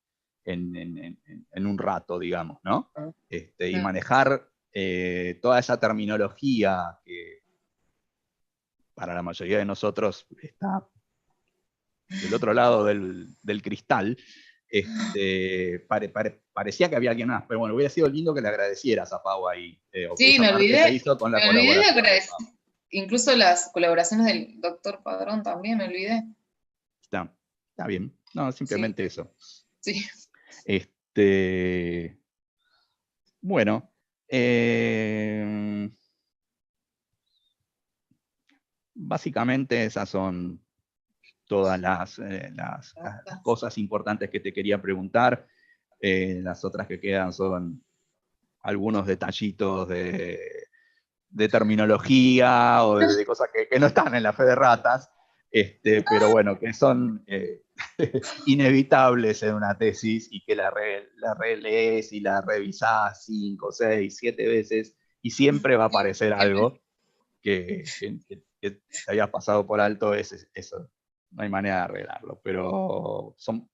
C: un rato, digamos, ¿no? Y manejar toda esa terminología que para la mayoría de nosotros está del otro lado del cristal, parecía que había alguien más, pero bueno, hubiera sido lindo que le agradecieras a Pau ahí.
B: Sí, me olvidé.
C: Se hizo con la
B: me olvidé de
C: colaboración.
B: Incluso las colaboraciones del doctor Padrón también me olvidé.
C: Está bien. No, simplemente eso.
B: Sí.
C: Bueno. Básicamente esas son todas las cosas importantes que te quería preguntar. Las otras que quedan son algunos detallitos de terminología o de cosas que no están en la fe de ratas, pero bueno, que son inevitables en una tesis y que la relees y la revisás 5, 6, 7 veces y siempre va a aparecer algo que te había pasado por alto. Eso no hay manera de arreglarlo, pero son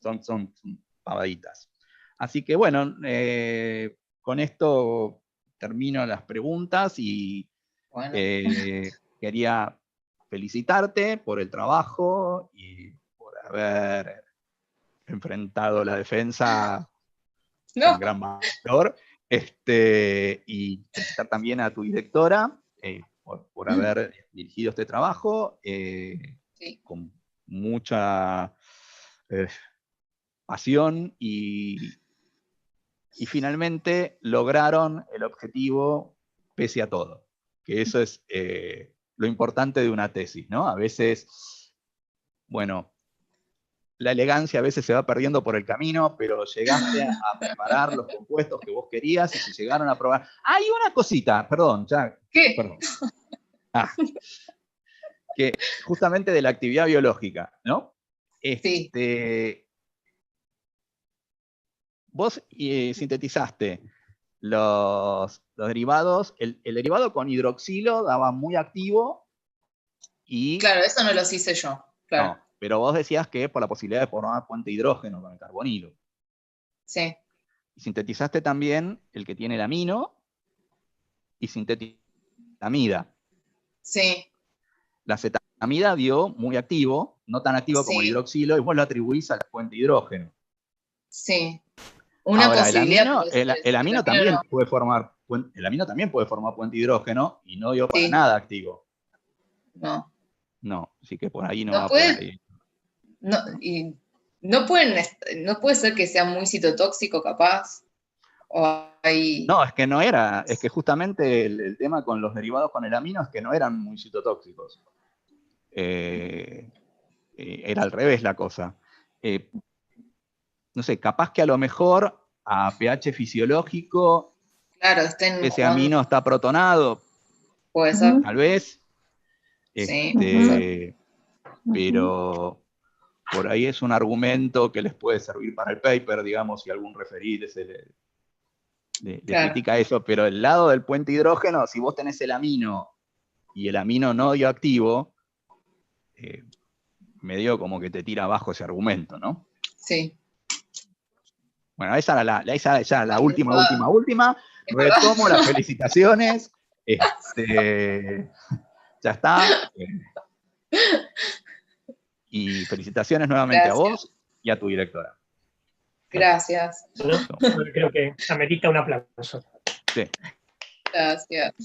C: pavaditas. Así que bueno, con esto termino las preguntas y quería felicitarte por el trabajo y por haber enfrentado la defensa con gran valor, y felicitar también a tu directora por haber dirigido este trabajo,
B: Sí.
C: con mucha pasión y finalmente lograron el objetivo pese a todo, que eso es lo importante de una tesis, ¿no? A veces, bueno, la elegancia a veces se va perdiendo por el camino, pero llegaste a preparar los compuestos que vos querías y se llegaron a probar. Hay una cosita, perdón, ya.
B: ¿Qué?
C: Perdón. Que justamente de la actividad biológica, ¿no?
B: Sí.
C: Vos sintetizaste los derivados, el derivado con hidroxilo daba muy activo y...
B: Claro, eso no los hice yo. Claro.
C: No, pero vos decías que por la posibilidad de formar puente hidrógeno con el carbonilo.
B: Sí.
C: Y sintetizaste también el que tiene el amino y acetaminida.
B: Sí.
C: La acetaminida dio muy activo, no tan activo como el hidroxilo, y vos lo atribuís al puente hidrógeno.
B: Sí. Una
C: Ahora,
B: posibilidad.
C: el amino también puede formar puente hidrógeno y no dio para nada activo.
B: No.
C: No, así que por ahí no va
B: puede,
C: por ahí.
B: No, y no puede ser que sea muy citotóxico, capaz.
C: No, es que no era, es que justamente el tema con los derivados con el amino es que no eran muy citotóxicos. Era al revés la cosa. No sé, capaz que a lo mejor a pH fisiológico,
B: claro,
C: ese amino está protonado.
B: Puede ser.
C: Tal vez.
B: Sí,
C: pero por ahí es un argumento que les puede servir para el paper, digamos, si algún referí le critica eso, pero el lado del puente hidrógeno, si vos tenés el amino y el amino no bioactivo, medio como que te tira abajo ese argumento, ¿no?
B: Sí.
C: Bueno, esa era la última. Retomo las felicitaciones. Ya está. Y felicitaciones nuevamente a vos y a tu directora.
B: Gracias.
D: ¿No? Creo que amerita un aplauso.
B: Sí. Gracias.